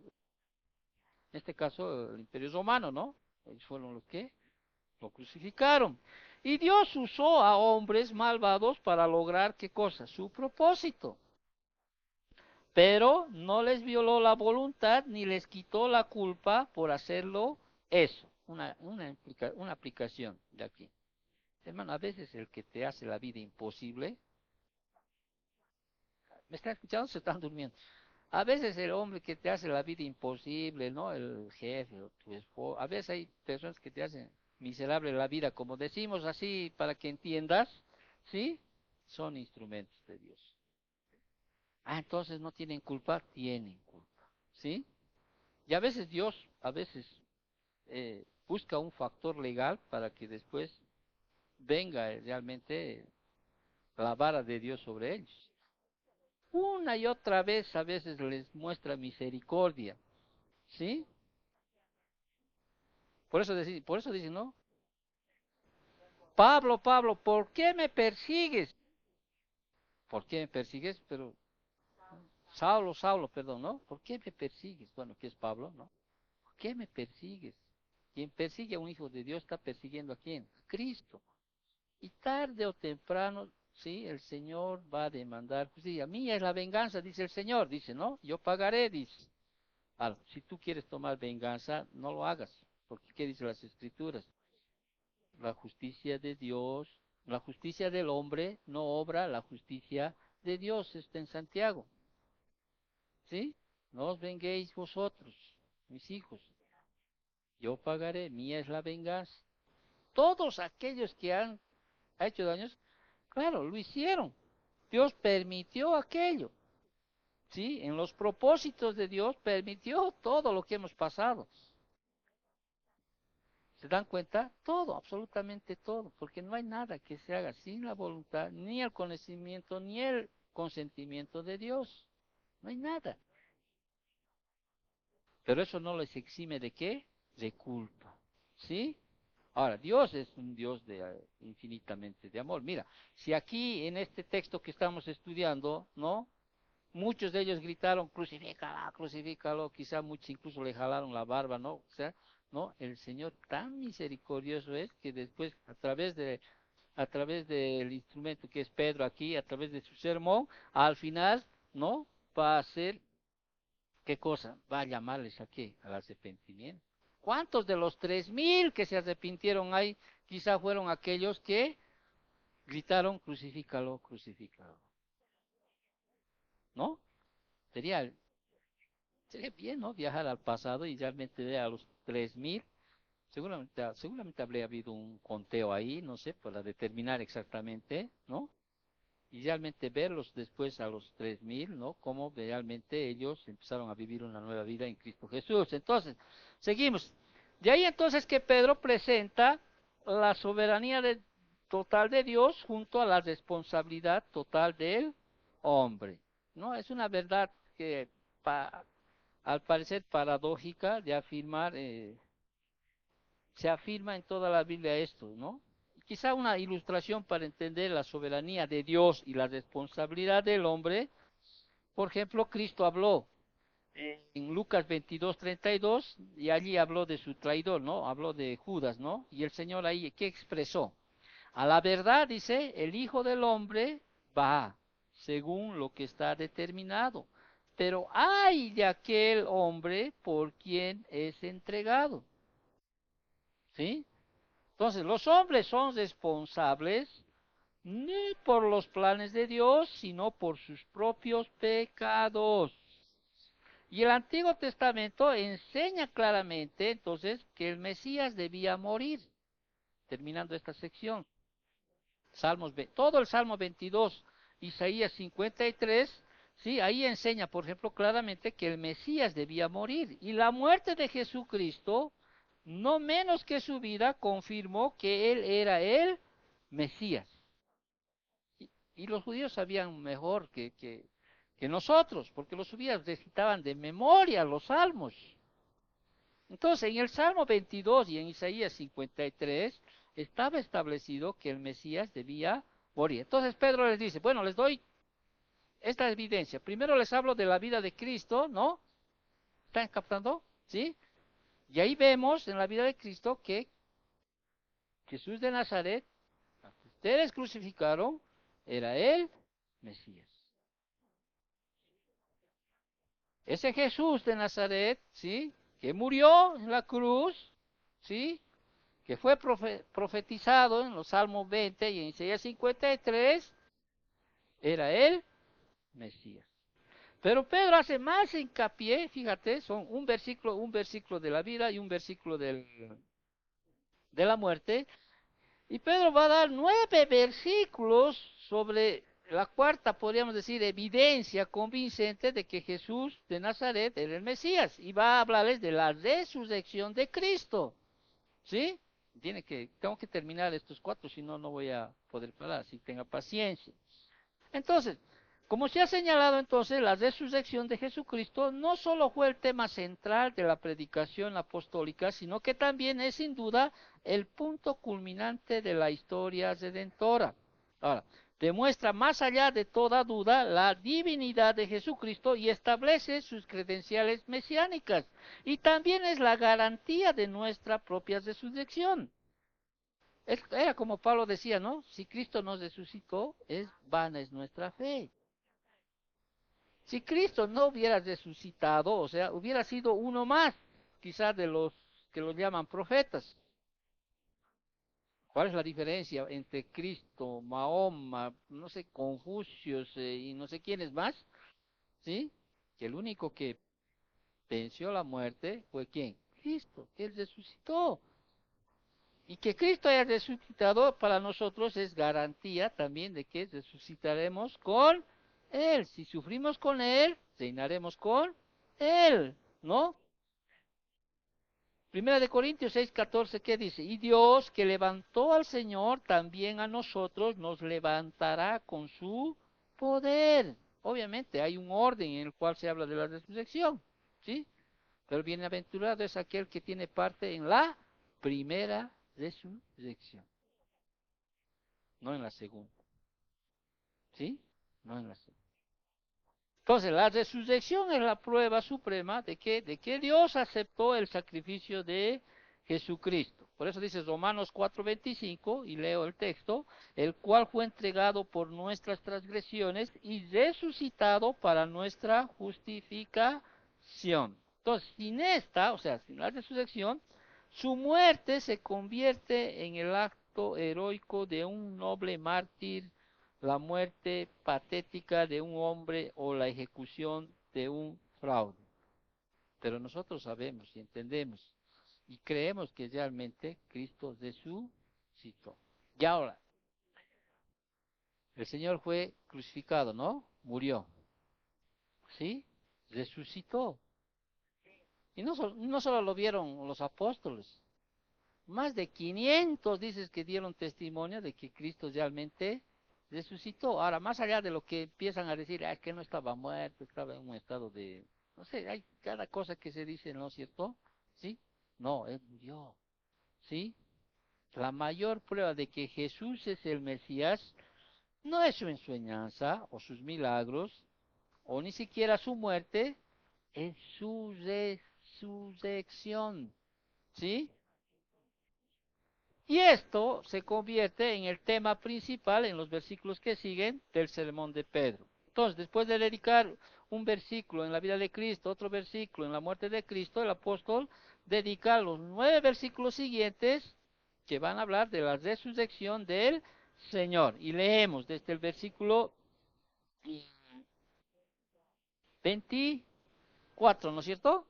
este caso el Imperio Romano, ¿no? Ellos fueron los que lo crucificaron. Y Dios usó a hombres malvados para lograr qué cosa, su propósito. Pero no les violó la voluntad ni les quitó la culpa por hacerlo eso. Una aplicación de aquí. Hermano, a veces el que te hace la vida imposible, ¿me está escuchando? Se están durmiendo. A veces el hombre que te hace la vida imposible, ¿no? El jefe o tu esposo. A veces hay personas que te hacen miserable la vida, como decimos así para que entiendas, ¿sí? Son instrumentos de Dios. Ah, entonces no tienen culpa, tienen culpa, ¿sí? Y a veces Dios, a veces busca un factor legal para que después venga realmente la vara de Dios sobre ellos. Una y otra vez a veces les muestra misericordia, ¿sí? Por eso dice, ¿no? Pablo, Pablo, ¿por qué me persigues? ¿Por qué me persigues? Pero Saulo, Saulo, perdón, ¿no? ¿Por qué me persigues? Bueno, ¿qué es Pablo, no? ¿Por qué me persigues? Quien persigue a un hijo de Dios está persiguiendo a quién? A Cristo. Y tarde o temprano, sí, el Señor va a demandar justicia. Mía es la venganza, dice el Señor, dice, ¿no? Yo pagaré, dice. Ahora, si tú quieres tomar venganza, no lo hagas. Porque ¿qué dicen las Escrituras? La justicia de Dios La justicia del hombre no obra la justicia de Dios, está en Santiago. ¿Sí? No os venguéis vosotros, mis hijos. Yo pagaré, mía es la venganza. Todos aquellos que han hecho daños, claro, lo hicieron. Dios permitió aquello. ¿Sí? En los propósitos de Dios permitió todo lo que hemos pasado. ¿Se dan cuenta? Todo, absolutamente todo, porque no hay nada que se haga sin la voluntad, ni el conocimiento, ni el consentimiento de Dios. No hay nada. Pero eso no les exime de qué? De culpa. ¿Sí? Ahora, Dios es un Dios de infinitamente de amor. Mira, si aquí en este texto que estamos estudiando, ¿no? Muchos de ellos gritaron, crucifícalo, crucifícalo, quizá muchos incluso le jalaron la barba, ¿no? O sea, ¿no? El Señor tan misericordioso es que después, a través del instrumento que es Pedro aquí, a través de su sermón, al final, ¿no? Va a hacer, ¿qué cosa? Va a llamarles a qué? Al arrepentimiento. ¿Cuántos de los 3000 que se arrepintieron ahí, quizá fueron aquellos que gritaron, crucifícalo, crucifícalo? ¿No? Sería Sería bien, ¿no? Viajar al pasado y realmente ver a los 3000. Seguramente habría habido un conteo ahí, no sé, para determinar exactamente, ¿no? Y realmente verlos después a los 3000, ¿no? Cómo realmente ellos empezaron a vivir una nueva vida en Cristo Jesús. Entonces, seguimos. De ahí entonces que Pedro presenta la soberanía total de Dios junto a la responsabilidad total del hombre, ¿no? Es una verdad que al parecer paradójica de afirmar, se afirma en toda la Biblia esto, ¿no? Quizá una ilustración para entender la soberanía de Dios y la responsabilidad del hombre. Por ejemplo, Cristo habló en Lucas 22:32 y allí habló de su traidor, ¿no? Habló de Judas, ¿no? Y el Señor ahí, ¿qué expresó? A la verdad, dice, el Hijo del Hombre va según lo que está determinado. Pero ay de aquel hombre por quien es entregado. ¿Sí? Entonces, los hombres son responsables no por los planes de Dios, sino por sus propios pecados. Y el Antiguo Testamento enseña claramente entonces que el Mesías debía morir. Terminando esta sección. Todo el Salmo 22, Isaías 53, sí, ahí enseña, por ejemplo, claramente que el Mesías debía morir. Y la muerte de Jesucristo, no menos que su vida, confirmó que él era el Mesías. Y los judíos sabían mejor que nosotros, porque los judíos recitaban de memoria los salmos. Entonces, en el Salmo 22 y en Isaías 53 estaba establecido que el Mesías debía morir. Entonces Pedro les dice, bueno, les doy esta evidencia. Primero les hablo de la vida de Cristo, ¿no? ¿Están captando? ¿Sí? Y ahí vemos en la vida de Cristo que Jesús de Nazaret, al que ustedes crucificaron, era el Mesías. Ese Jesús de Nazaret, ¿sí? Que murió en la cruz, ¿sí? Que fue profetizado en los Salmos 20 y en Isaías 53, era el Mesías. Pero Pedro hace más hincapié, fíjate, son un versículo de la vida y un versículo de la muerte, y Pedro va a dar 9 versículos sobre la cuarta, podríamos decir, evidencia convincente de que Jesús de Nazaret era el Mesías, y va a hablarles de la resurrección de Cristo, ¿sí? Tengo que terminar estos 4, si no, no voy a poder parar, así tenga paciencia. Entonces, como se ha señalado entonces, la resurrección de Jesucristo no solo fue el tema central de la predicación apostólica, sino que también es sin duda el punto culminante de la historia redentora. Ahora, demuestra más allá de toda duda la divinidad de Jesucristo y establece sus credenciales mesiánicas. Y también es la garantía de nuestra propia resurrección. Era como Pablo decía, ¿no? Si Cristo nos resucitó, vana es nuestra fe. Si Cristo no hubiera resucitado, o sea, hubiera sido uno más, quizás de los que los llaman profetas. ¿Cuál es la diferencia entre Cristo, Mahoma, no sé, Confucius y no sé quiénes más? ¿Sí? Que el único que venció la muerte fue ¿quién? Cristo, Él resucitó. Y que Cristo haya resucitado para nosotros es garantía también de que resucitaremos con Él. Si sufrimos con Él, reinaremos con Él, ¿no? Primera de Corintios 6:14, ¿qué dice? Y Dios que levantó al Señor, también a nosotros nos levantará con su poder. Obviamente hay un orden en el cual se habla de la resurrección, ¿sí? Pero bienaventurado es aquel que tiene parte en la primera resurrección, no en la segunda, ¿sí? No en la segunda. Entonces, la resurrección es la prueba suprema de que Dios aceptó el sacrificio de Jesucristo. Por eso dice Romanos 4:25, y leo el texto, el cual fue entregado por nuestras transgresiones y resucitado para nuestra justificación. Entonces, sin esta, o sea, sin la resurrección, su muerte se convierte en el acto heroico de un noble mártir, la muerte patética de un hombre o la ejecución de un fraude. Pero nosotros sabemos y entendemos y creemos que realmente Cristo resucitó. Y ahora, el Señor fue crucificado, ¿no? Murió, ¿sí? Resucitó. Y no solo lo vieron los apóstoles, más de 500 dices que dieron testimonio de que Cristo realmente resucitó. Ahora, más allá de lo que empiezan a decir, es que no estaba muerto, estaba en un estado de, no sé, hay cada cosa que se dice, ¿no es cierto? ¿Sí? No, él murió, ¿sí? La mayor prueba de que Jesús es el Mesías no es su enseñanza o sus milagros, o ni siquiera su muerte, es su resurrección, ¿sí? Y esto se convierte en el tema principal en los versículos que siguen del sermón de Pedro. Entonces, después de dedicar un versículo en la vida de Cristo, otro versículo en la muerte de Cristo, el apóstol dedica los 9 versículos siguientes que van a hablar de la resurrección del Señor. Y leemos desde el versículo 24, ¿no es cierto?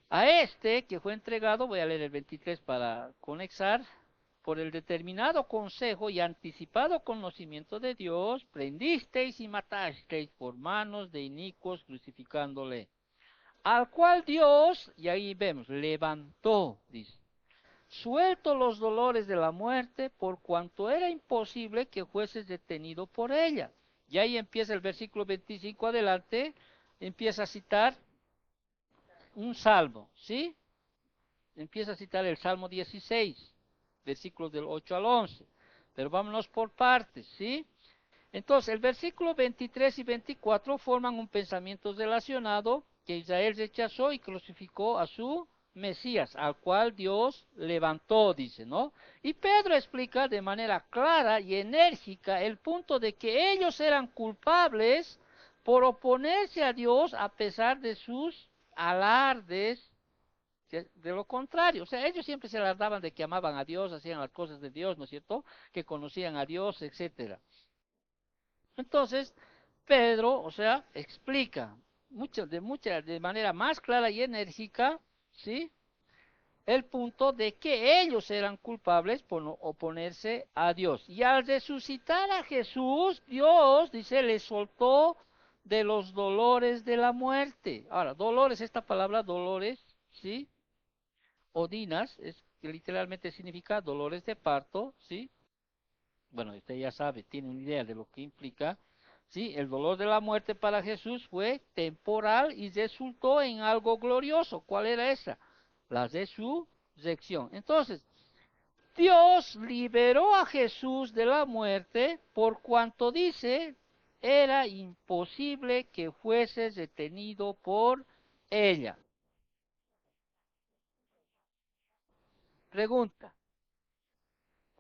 A este que fue entregado, voy a leer el 23 para conexar, por el determinado consejo y anticipado conocimiento de Dios, prendisteis y matasteis por manos de inicuos crucificándole, al cual Dios, y ahí vemos, levantó, dice, suelto los dolores de la muerte, por cuanto era imposible que fueses detenido por ella. Y ahí empieza el versículo 25 adelante, empieza a citar un salmo, ¿sí? Empieza a citar el Salmo 16, versículos del 8 al 11. Pero vámonos por partes, ¿sí? Entonces, el versículo 23 y 24 forman un pensamiento relacionado que Israel rechazó y crucificó a su Mesías, al cual Dios levantó, dice, ¿no? Y Pedro explica de manera clara y enérgica el punto de que ellos eran culpables por oponerse a Dios a pesar de sus alardes de lo contrario. O sea, ellos siempre se las daban de que amaban a Dios, hacían las cosas de Dios, ¿no es cierto? Que conocían a Dios, etcétera. Entonces, Pedro, o sea, explica de manera más clara y enérgica, ¿sí? El punto de que ellos eran culpables por no oponerse a Dios. Y al resucitar a Jesús, Dios, dice, le soltó de los dolores de la muerte. Ahora, dolores, esta palabra dolores, ¿sí? Odinas, que literalmente significa dolores de parto, ¿sí? Bueno, usted ya sabe, tiene una idea de lo que implica, ¿sí? El dolor de la muerte para Jesús fue temporal y resultó en algo glorioso. ¿Cuál era esa? La resurrección. Entonces, Dios liberó a Jesús de la muerte por cuanto dice, era imposible que fuese detenido por ella. Pregunta,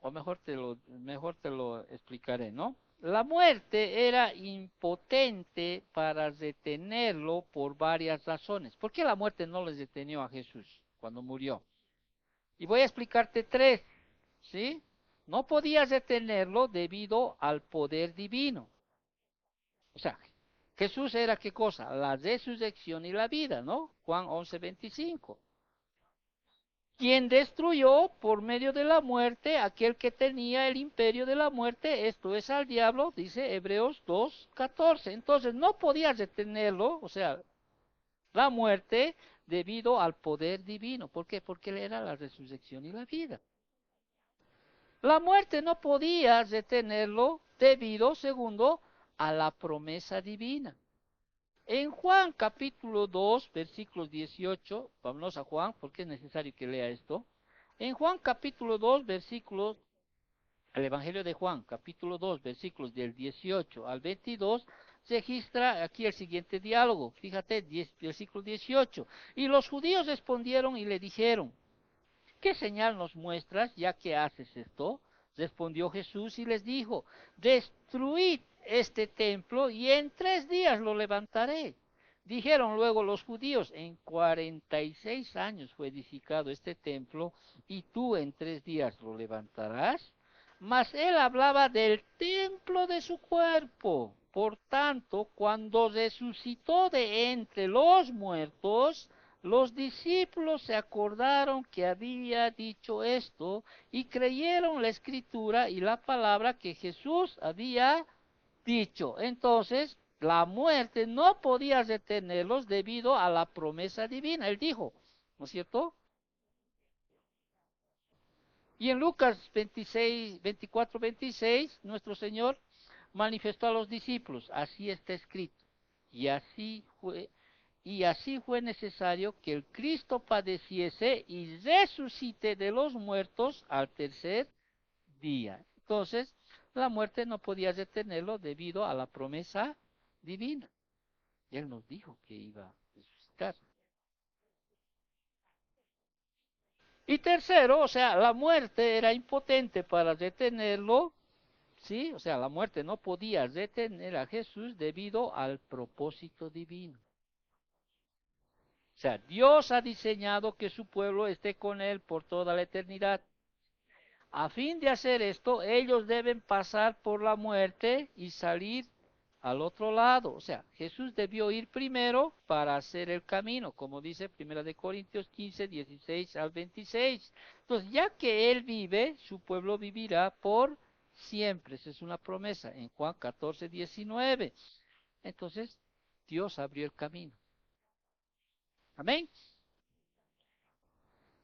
o mejor te lo explicaré, ¿no? La muerte era impotente para detenerlo por varias razones. ¿Por qué la muerte no les detenió a Jesús cuando murió? Y voy a explicarte tres, ¿sí? No podías detenerlo debido al poder divino. O sea, Jesús era qué cosa? La resurrección y la vida, ¿no? Juan 11:25. Quien destruyó por medio de la muerte aquel que tenía el imperio de la muerte, esto es al diablo, dice Hebreos 2:14. Entonces no podías detenerlo, o sea, la muerte debido al poder divino. ¿Por qué? Porque él era la resurrección y la vida. La muerte no podía detenerlo debido, segundo, a la promesa divina. En Juan capítulo 2, versículos 18, vámonos a Juan porque es necesario que lea esto. En Juan capítulo 2, versículos, el Evangelio de Juan capítulo 2, versículos del 18 al 22, se registra aquí el siguiente diálogo. Fíjate, versículo 18. Y los judíos respondieron y le dijeron, ¿qué señal nos muestras ya que haces esto? Respondió Jesús y les dijo, destruid este templo y en 3 días lo levantaré. Dijeron luego los judíos, en 46 años fue edificado este templo y tú en 3 días lo levantarás. Mas él hablaba del templo de su cuerpo. Por tanto, cuando resucitó de entre los muertos, los discípulos se acordaron que había dicho esto y creyeron la escritura y la palabra que Jesús había dicho. Entonces, la muerte no podía detenerlos debido a la promesa divina. Él dijo, ¿no es cierto? Y en Lucas 26, 24, 26, nuestro Señor manifestó a los discípulos, así está escrito. Y así fue necesario que el Cristo padeciese y resucite de los muertos al tercer día. Entonces, la muerte no podía detenerlo debido a la promesa divina. Y Él nos dijo que iba a resucitar. Y tercero, o sea, la muerte era impotente para detenerlo, ¿sí? O sea, la muerte no podía detener a Jesús debido al propósito divino. O sea, Dios ha diseñado que su pueblo esté con Él por toda la eternidad. A fin de hacer esto, ellos deben pasar por la muerte y salir al otro lado. O sea, Jesús debió ir primero para hacer el camino, como dice 1 Corintios 15, 16 al 26. Entonces, ya que Él vive, su pueblo vivirá por siempre. Esa es una promesa en Juan 14, 19. Entonces, Dios abrió el camino. Amén.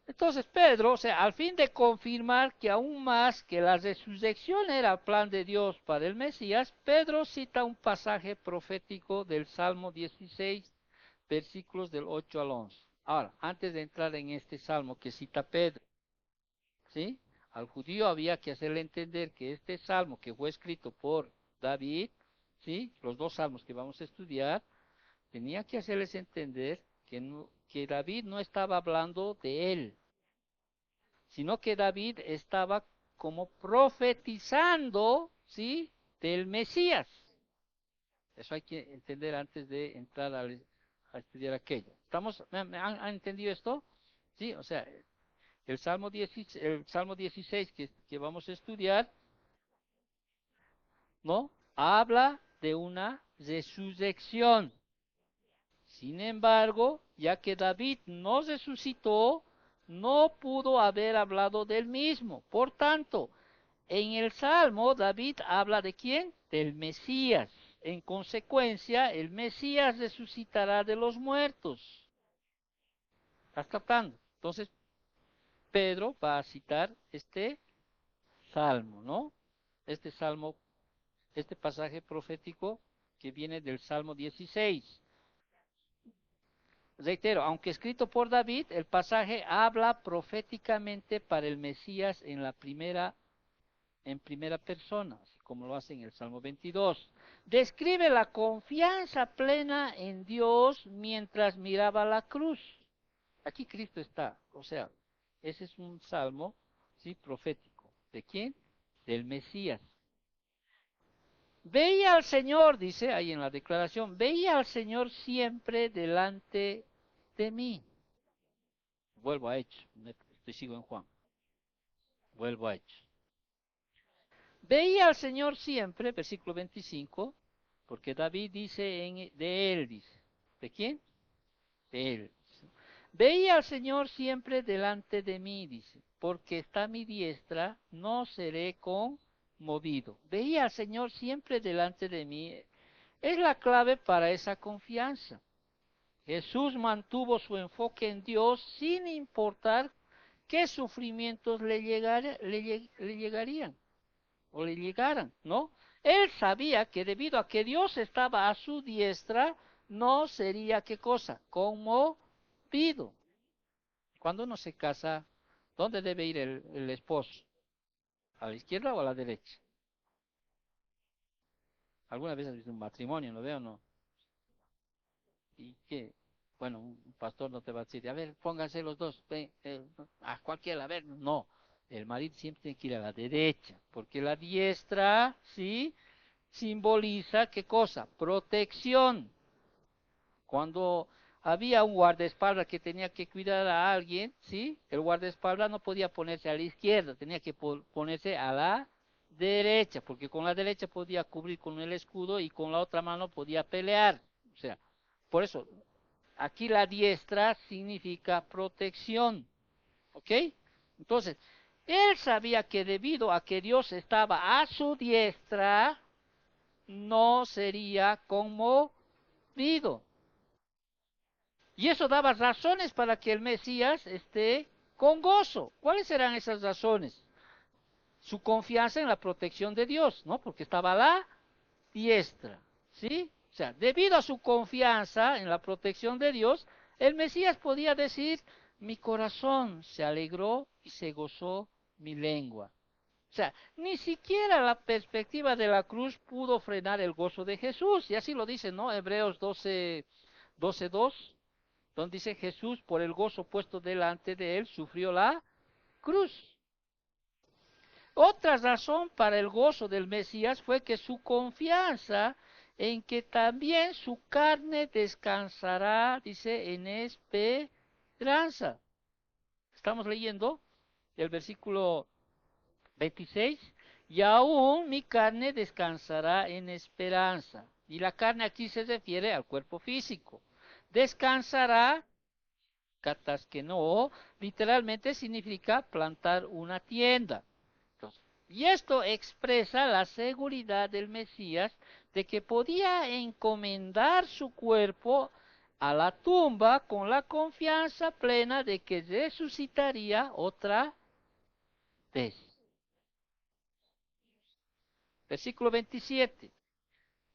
Entonces Pedro, o sea, al fin de confirmar que aún más que la resurrección era el plan de Dios para el Mesías, Pedro cita un pasaje profético del Salmo 16, versículos del 8 al 11. Ahora, antes de entrar en este salmo que cita Pedro, ¿sí? Al judío había que hacerle entender que este salmo que fue escrito por David, ¿sí? Los dos salmos que vamos a estudiar, tenía que hacerles entender que David no estaba hablando de él, sino que David estaba como profetizando, ¿sí? Del Mesías. Eso hay que entender antes de entrar a estudiar aquello. ¿Han entendido esto? Sí, o sea, el Salmo 16 que vamos a estudiar, ¿no? Habla de una resurrección. Sin embargo, ya que David no resucitó, no pudo haber hablado del mismo. Por tanto, en el Salmo, David habla de quién? Del Mesías. En consecuencia, el Mesías resucitará de los muertos. ¿Estás captando? Entonces, Pedro va a citar este Salmo, ¿no? Este Salmo, este pasaje profético que viene del Salmo 16. Reitero, aunque escrito por David, el pasaje habla proféticamente para el Mesías en primera persona, así como lo hace en el Salmo 22. Describe la confianza plena en Dios mientras miraba la cruz. Aquí Cristo está, o sea, ese es un salmo, sí, profético. ¿De quién? Del Mesías. Veía al Señor, dice ahí en la declaración, veía al Señor siempre delante de mí. Vuelvo a Hechos, sigo en Juan. Vuelvo a Hechos. Veía al Señor siempre, versículo 25, porque David dice de él, dice. ¿De quién? De él. Veía al Señor siempre delante de mí, dice, porque está a mi diestra, no seré conmovido. Veía al Señor siempre delante de mí. Es la clave para esa confianza. Jesús mantuvo su enfoque en Dios sin importar qué sufrimientos le llegarían o le llegaran, ¿no? Él sabía que debido a que Dios estaba a su diestra, no sería qué cosa, conmovido. Cuando uno se casa, ¿dónde debe ir el esposo? ¿A la izquierda o a la derecha? ¿Alguna vez has visto un matrimonio, no veo, no? ¿Y qué? Bueno, un pastor no te va a decir, a ver, pónganse los dos, ven, a cualquiera, a ver, no. El marido siempre tiene que ir a la derecha, porque la diestra, ¿sí? Simboliza, ¿qué cosa? Protección. Cuando había un guardaespaldas que tenía que cuidar a alguien, ¿sí? El guardaespaldas no podía ponerse a la izquierda, tenía que ponerse a la derecha, porque con la derecha podía cubrir con el escudo y con la otra mano podía pelear. O sea, por eso, aquí la diestra significa protección, ¿ok? Entonces, él sabía que debido a que Dios estaba a su diestra, no sería conmovido. Y eso daba razones para que el Mesías esté con gozo. ¿Cuáles serán esas razones? Su confianza en la protección de Dios, ¿no? Porque estaba a la diestra, ¿sí? O sea, debido a su confianza en la protección de Dios, el Mesías podía decir, mi corazón se alegró y se gozó mi lengua. O sea, ni siquiera la perspectiva de la cruz pudo frenar el gozo de Jesús. Y así lo dice, ¿no? Hebreos 12:2, donde dice Jesús, por el gozo puesto delante de él, sufrió la cruz. Otra razón para el gozo del Mesías fue que su confianza en que también su carne descansará, dice, en esperanza. Estamos leyendo el versículo 26, y aún mi carne descansará en esperanza. Y la carne aquí se refiere al cuerpo físico. Descansará, kataskenoo, literalmente significa plantar una tienda. Entonces, y esto expresa la seguridad del Mesías de que podía encomendar su cuerpo a la tumba con la confianza plena de que resucitaría otra vez. Versículo 27.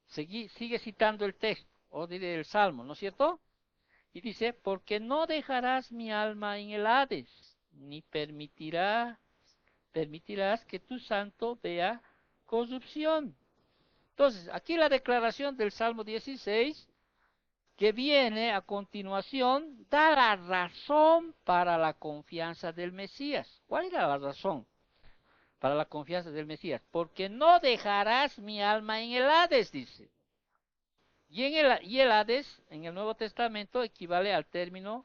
Sigue citando el texto, o diré el Salmo, ¿no es cierto? Y dice, porque no dejarás mi alma en el Hades, ni permitirás que tu santo vea corrupción. Entonces, aquí la declaración del Salmo 16, que viene a continuación, da la razón para la confianza del Mesías. ¿Cuál era la razón para la confianza del Mesías? Porque no dejarás mi alma en el Hades, dice. Y el Hades, en el Nuevo Testamento, equivale al término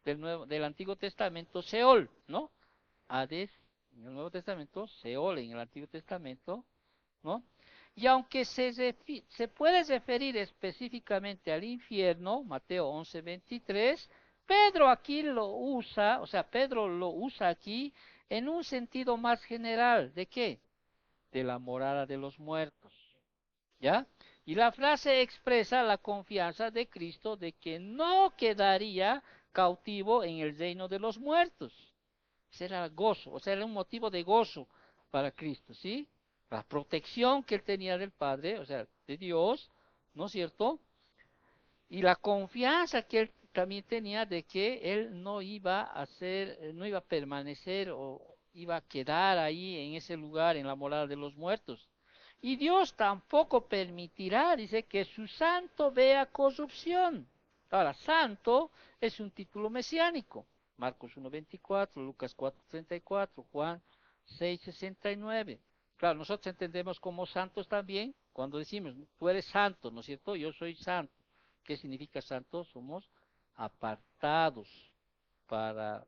del Antiguo Testamento, Seol, ¿no? Hades, en el Nuevo Testamento, Seol en el Antiguo Testamento, ¿no? Y aunque se puede referir específicamente al infierno, Mateo 11:23, Pedro aquí lo usa, o sea, Pedro lo usa aquí en un sentido más general. ¿De qué? De la morada de los muertos. ¿Ya? Y la frase expresa la confianza de Cristo de que no quedaría cautivo en el reino de los muertos. Ese era gozo, o sea, era un motivo de gozo para Cristo, ¿sí? La protección que él tenía del Padre, o sea, de Dios, ¿no es cierto? Y la confianza que él también tenía de que él no iba a ser, no iba a permanecer o iba a quedar ahí en ese lugar, en la morada de los muertos. Y Dios tampoco permitirá, dice, que su santo vea corrupción. Ahora, santo es un título mesiánico. Marcos 1:24, Lucas 4:34, Juan 6:69. Claro, nosotros entendemos como santos también cuando decimos, tú eres santo, ¿no es cierto? Yo soy santo. ¿Qué significa santo? Somos apartados para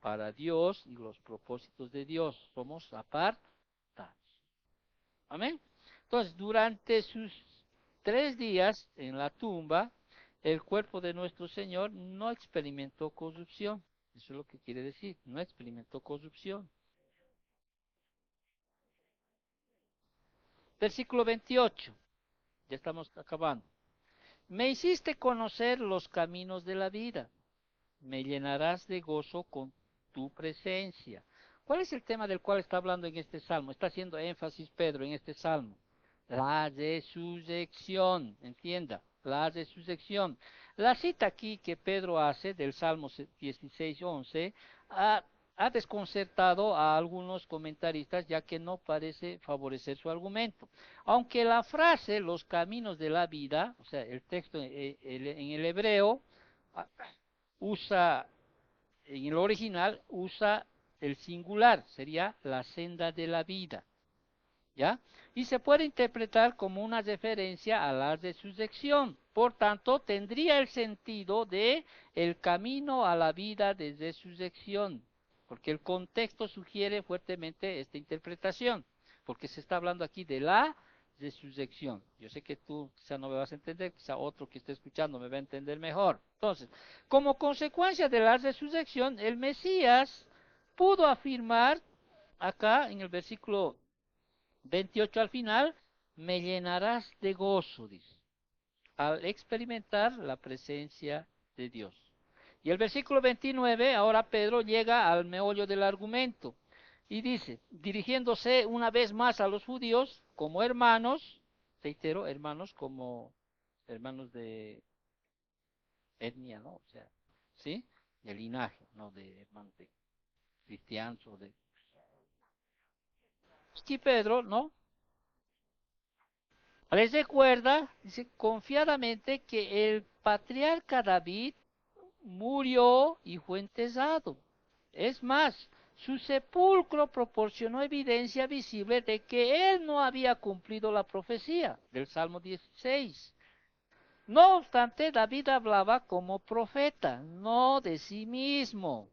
para Dios y los propósitos de Dios. Somos apartados. Amén. Entonces, durante sus 3 días en la tumba, el cuerpo de nuestro Señor no experimentó corrupción. Eso es lo que quiere decir, no experimentó corrupción. Versículo 28, ya estamos acabando. Me hiciste conocer los caminos de la vida, me llenarás de gozo con tu presencia. ¿Cuál es el tema del cual está hablando en este salmo? Está haciendo énfasis Pedro en este salmo. La resurrección, entienda, la resurrección. La cita aquí que Pedro hace del Salmo 16:11 ha desconcertado a algunos comentaristas ya que no parece favorecer su argumento. Aunque la frase los caminos de la vida, o sea, el texto en el hebreo usa, en el original usa el singular, sería la senda de la vida. ¿Ya? Y se puede interpretar como una referencia a la resurrección. Por tanto, tendría el sentido de el camino a la vida de resurrección, porque el contexto sugiere fuertemente esta interpretación, porque se está hablando aquí de la resurrección. Yo sé que tú quizá no me vas a entender, quizá otro que esté escuchando me va a entender mejor. Entonces, como consecuencia de la resurrección, el Mesías pudo afirmar acá en el versículo 28 al final, me llenarás de gozo, dice, al experimentar la presencia de Dios. Y el versículo 29, ahora Pedro llega al meollo del argumento y dice, dirigiéndose una vez más a los judíos como hermanos, reitero, hermanos como hermanos de etnia, ¿no? O sea, ¿sí? De linaje, no de hermanos de cristianos o de... Aquí Pedro, ¿no? Les recuerda, dice, confiadamente que el patriarca David murió y fue enterrado. Es más, su sepulcro proporcionó evidencia visible de que él no había cumplido la profecía del Salmo 16. No obstante, David hablaba como profeta, no de sí mismo.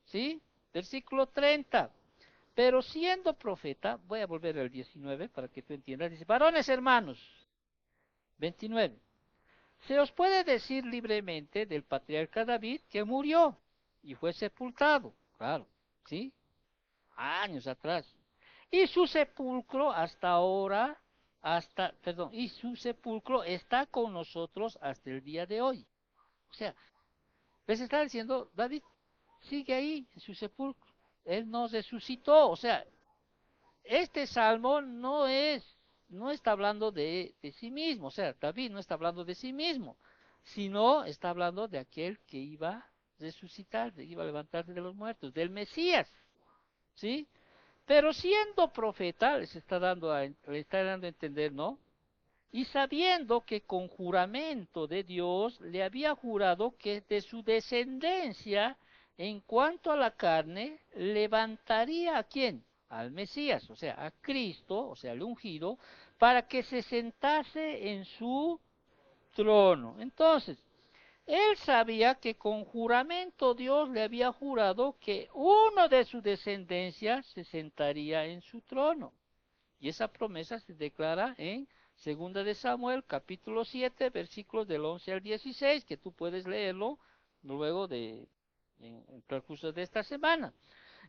¿Sí? Versículo 30. Pero siendo profeta, voy a volver al 19 para que tú entiendas, dice, varones hermanos, 29. Se os puede decir libremente del patriarca David que murió y fue sepultado, claro, ¿sí? Años atrás. Y su sepulcro hasta ahora, perdón, y su sepulcro está con nosotros hasta el día de hoy. O sea, les está diciendo, David sigue ahí en su sepulcro. Él no resucitó, o sea, este salmo no está hablando de sí mismo, o sea, David no está hablando de sí mismo, sino está hablando de aquel que iba a resucitar, que iba a levantarse de los muertos, del Mesías, ¿sí? Pero siendo profeta, le está dando a entender, ¿no? Y sabiendo que con juramento de Dios le había jurado que de su descendencia, en cuanto a la carne, levantaría a quién? Al Mesías, o sea, a Cristo, o sea, al ungido, para que se sentase en su trono. Entonces, él sabía que con juramento Dios le había jurado que uno de su descendencia se sentaría en su trono. Y esa promesa se declara en Segunda de Samuel, capítulo 7, versículos del 11 al 16, que tú puedes leerlo luego en el transcurso de esta semana.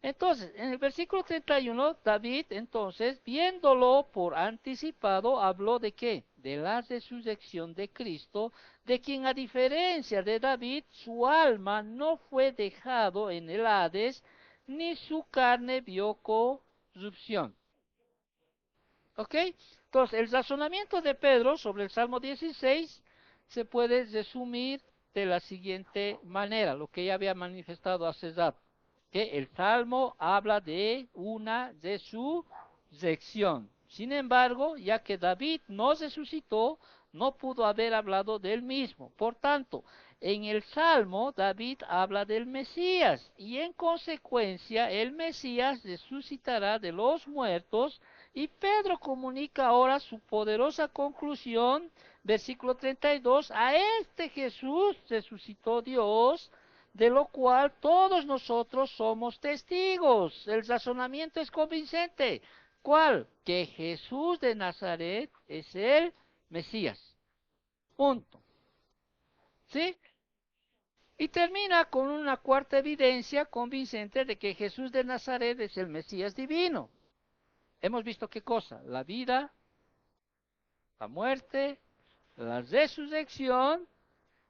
Entonces, en el versículo 31, David, entonces, viéndolo por anticipado, habló de qué? De la resurrección de Cristo, de quien a diferencia de David, su alma no fue dejado en el Hades, ni su carne vio corrupción. ¿Ok? Entonces, el razonamiento de Pedro sobre el Salmo 16 se puede resumir de la siguiente manera, lo que ya había manifestado hace rato, que el Salmo habla de una resurrección. Sin embargo, ya que David no resucitó, no pudo haber hablado del mismo. Por tanto, en el Salmo David habla del Mesías y en consecuencia el Mesías resucitará de los muertos y Pedro comunica ahora su poderosa conclusión, versículo 32, a este Jesús resucitó Dios de lo cual todos nosotros somos testigos. El razonamiento es convincente. ¿Cuál? Que Jesús de Nazaret es el Mesías. Punto. ¿Sí? Y termina con una cuarta evidencia convincente de que Jesús de Nazaret es el Mesías divino. Hemos visto qué cosa: la vida, la muerte, la resurrección,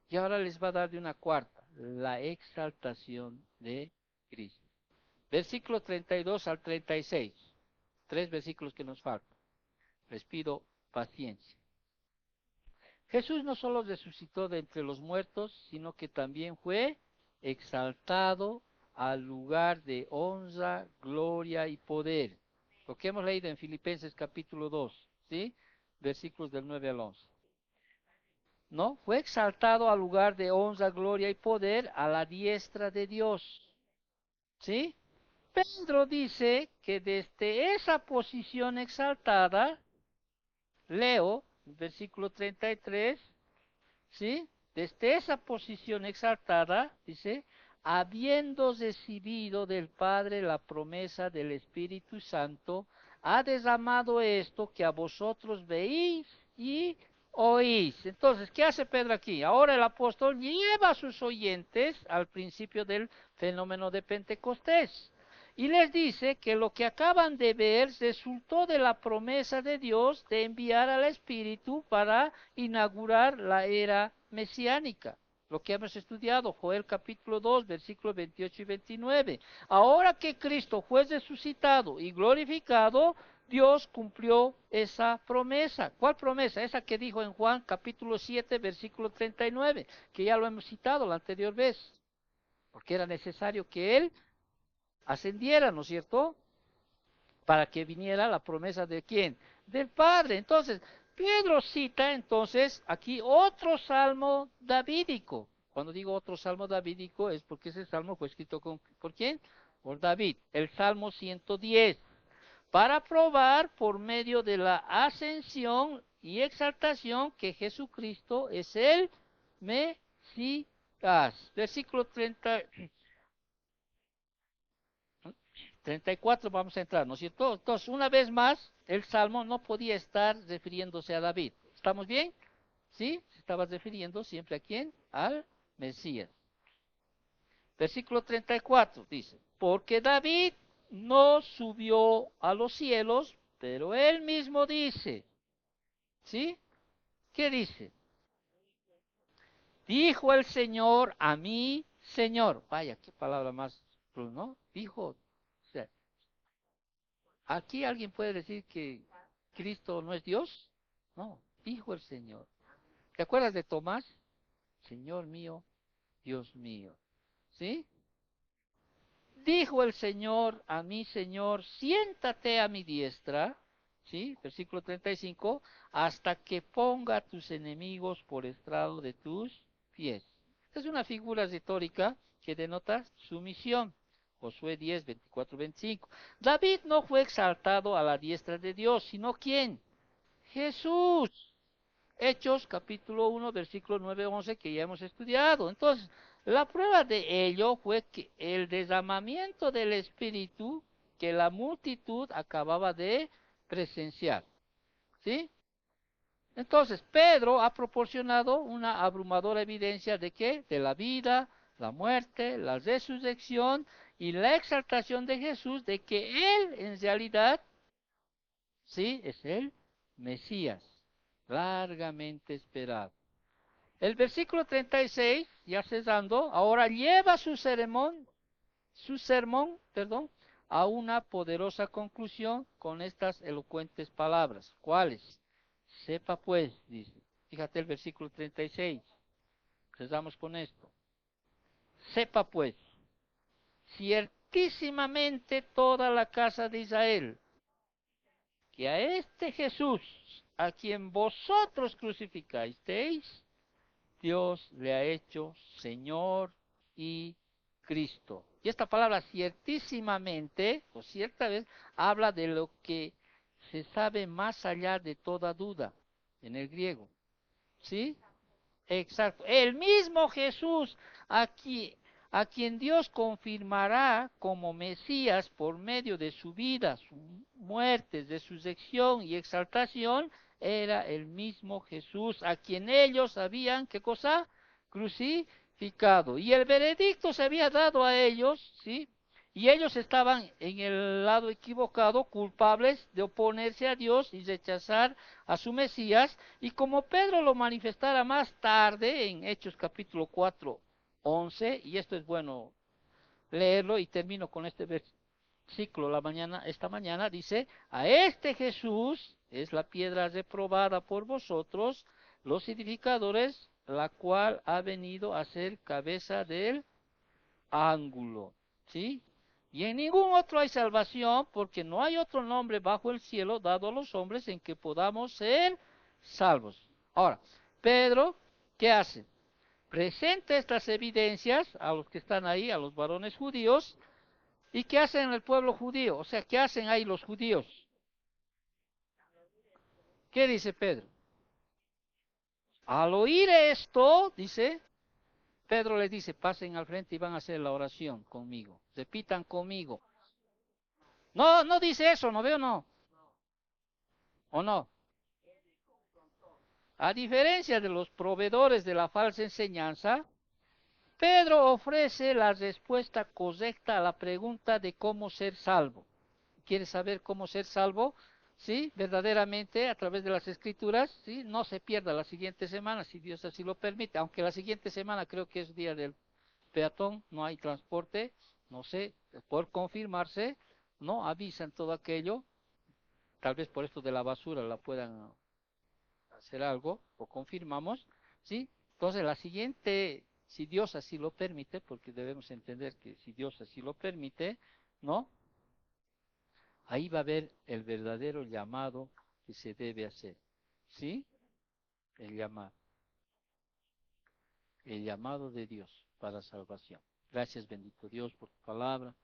y ahora les va a dar de una cuarta: la exaltación de Cristo. Versículo 32 al 36. 3 versículos que nos faltan. Les pido paciencia. Jesús no solo resucitó de entre los muertos, sino que también fue exaltado al lugar de honra, gloria y poder. Lo que hemos leído en Filipenses capítulo 2, ¿sí? Versículos del 9 al 11. ¿No? Fue exaltado al lugar de honra, gloria y poder a la diestra de Dios. ¿Sí? Pedro dice que desde esa posición exaltada, leo, versículo 33, ¿sí? Desde esa posición exaltada, dice, habiendo recibido del Padre la promesa del Espíritu Santo, ha derramado esto que a vosotros veis y oís. Entonces, ¿qué hace Pedro aquí? Ahora el apóstol lleva a sus oyentes al principio del fenómeno de Pentecostés. Y les dice que lo que acaban de ver resultó de la promesa de Dios de enviar al Espíritu para inaugurar la era mesiánica. Lo que hemos estudiado, Joel capítulo 2, versículos 28 y 29. Ahora que Cristo fue resucitado y glorificado, Dios cumplió esa promesa. ¿Cuál promesa? Esa que dijo en Juan capítulo 7, versículo 39, que ya lo hemos citado la anterior vez. Porque era necesario que Él ascendiera, ¿no es cierto? Para que viniera la promesa de quién, del Padre. Entonces, Pedro cita entonces aquí otro salmo davídico. Cuando digo otro salmo davídico es porque ese salmo fue escrito ¿por quién? Por David, el Salmo 110, para probar por medio de la ascensión y exaltación que Jesucristo es el Mesías. Versículo 34 vamos a entrar, ¿no es cierto? Entonces, una vez más, el Salmo no podía estar refiriéndose a David. ¿Estamos bien? ¿Sí? Se estaba refiriendo siempre a quién? Al Mesías. Versículo 34 dice, porque David no subió a los cielos, pero él mismo dice, ¿sí? ¿Qué dice? Dijo el Señor a mí, Señor. Vaya, qué palabra más, ¿no? Dijo. O sea, ¿aquí alguien puede decir que Cristo no es Dios? No, dijo el Señor. ¿Te acuerdas de Tomás? Señor mío, Dios mío. ¿Sí? Dijo el Señor a mi Señor, siéntate a mi diestra, ¿sí? Versículo 35, hasta que ponga a tus enemigos por estrado de tus pies. Esta es una figura retórica que denota sumisión. Josué 10, 24, 25. David no fue exaltado a la diestra de Dios, sino ¿quién? Jesús. Hechos capítulo 1, versículo 9, 11, que ya hemos estudiado. Entonces, la prueba de ello fue que el derramamiento del Espíritu que la multitud acababa de presenciar. ¿Sí? Entonces, Pedro ha proporcionado una abrumadora evidencia de que de la vida, la muerte, la resurrección y la exaltación de Jesús, de que Él en realidad, sí, es el Mesías, largamente esperado. El versículo 36, ya cesando, ahora lleva su sermón, a una poderosa conclusión con estas elocuentes palabras. ¿Cuáles? Sepa pues, dice. Fíjate el versículo 36. Cesamos con esto. Sepa pues, ciertísimamente toda la casa de Israel, que a este Jesús, a quien vosotros crucificasteis, Dios le ha hecho Señor y Cristo. Y esta palabra ciertísimamente, o cierta vez, habla de lo que se sabe más allá de toda duda, en el griego. ¿Sí? Exacto. El mismo Jesús aquí, a quien Dios confirmará como Mesías por medio de su vida, su muerte, resurrección y exaltación, era el mismo Jesús, a quien ellos habían, ¿qué cosa? Crucificado. Y el veredicto se había dado a ellos, ¿sí? Y ellos estaban en el lado equivocado, culpables de oponerse a Dios y rechazar a su Mesías. Y como Pedro lo manifestara más tarde en Hechos capítulo 4, 11, y esto es bueno leerlo y termino con este versículo esta mañana, dice, a este Jesús es la piedra reprobada por vosotros, los edificadores, la cual ha venido a ser cabeza del ángulo, ¿sí? Y en ningún otro hay salvación, porque no hay otro nombre bajo el cielo dado a los hombres en que podamos ser salvos. Ahora, Pedro, ¿qué hace? Presenta estas evidencias a los que están ahí, a los varones judíos, y ¿qué hacen el pueblo judío? O sea, ¿qué hacen ahí los judíos? ¿Qué dice Pedro? Al oír esto, dice, Pedro les dice, pasen al frente y van a hacer la oración conmigo. Repitan conmigo. No, no dice eso, ¿no veo? No. ¿O no? A diferencia de los proveedores de la falsa enseñanza, Pedro ofrece la respuesta correcta a la pregunta de cómo ser salvo. ¿Quieres saber cómo ser salvo? Sí, verdaderamente a través de las escrituras, sí, no se pierda la siguiente semana, si Dios así lo permite, aunque la siguiente semana creo que es día del peatón, no hay transporte, no sé, por confirmarse, no avisan todo aquello, tal vez por esto de la basura la puedan hacer algo, o confirmamos, ¿sí? Entonces la siguiente, si Dios así lo permite, porque debemos entender que si Dios así lo permite, ¿no? Ahí va a haber el verdadero llamado que se debe hacer, ¿sí? El llamado, el llamado de Dios para salvación. Gracias, bendito Dios, por tu palabra.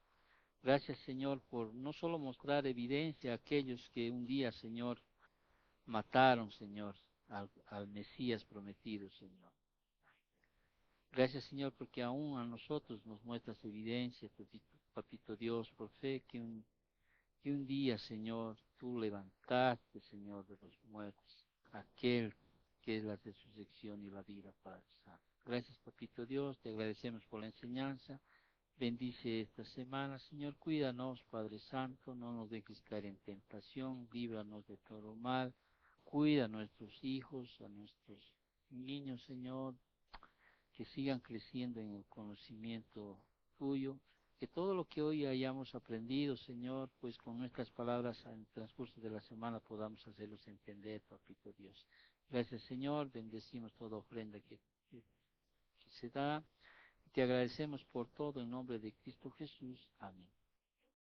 Gracias, Señor, por no solo mostrar evidencia a aquellos que un día, Señor, mataron, Señor, al Mesías prometido, Señor. Gracias, Señor, porque aún a nosotros nos muestras evidencia, papito Dios, por fe que un día, Señor, tú levantaste, Señor, de los muertos, aquel que es la resurrección y la vida, Padre Santo. Gracias, papito Dios, te agradecemos por la enseñanza. Bendice esta semana, Señor, cuídanos, Padre Santo, no nos dejes caer en tentación, líbranos de todo mal, cuida a nuestros hijos, a nuestros niños, Señor, que sigan creciendo en el conocimiento tuyo, que todo lo que hoy hayamos aprendido, Señor, pues con nuestras palabras en el transcurso de la semana podamos hacerlos entender, papito Dios. Gracias, Señor, bendecimos toda ofrenda que se da. Te agradecemos por todo en nombre de Cristo Jesús. Amén.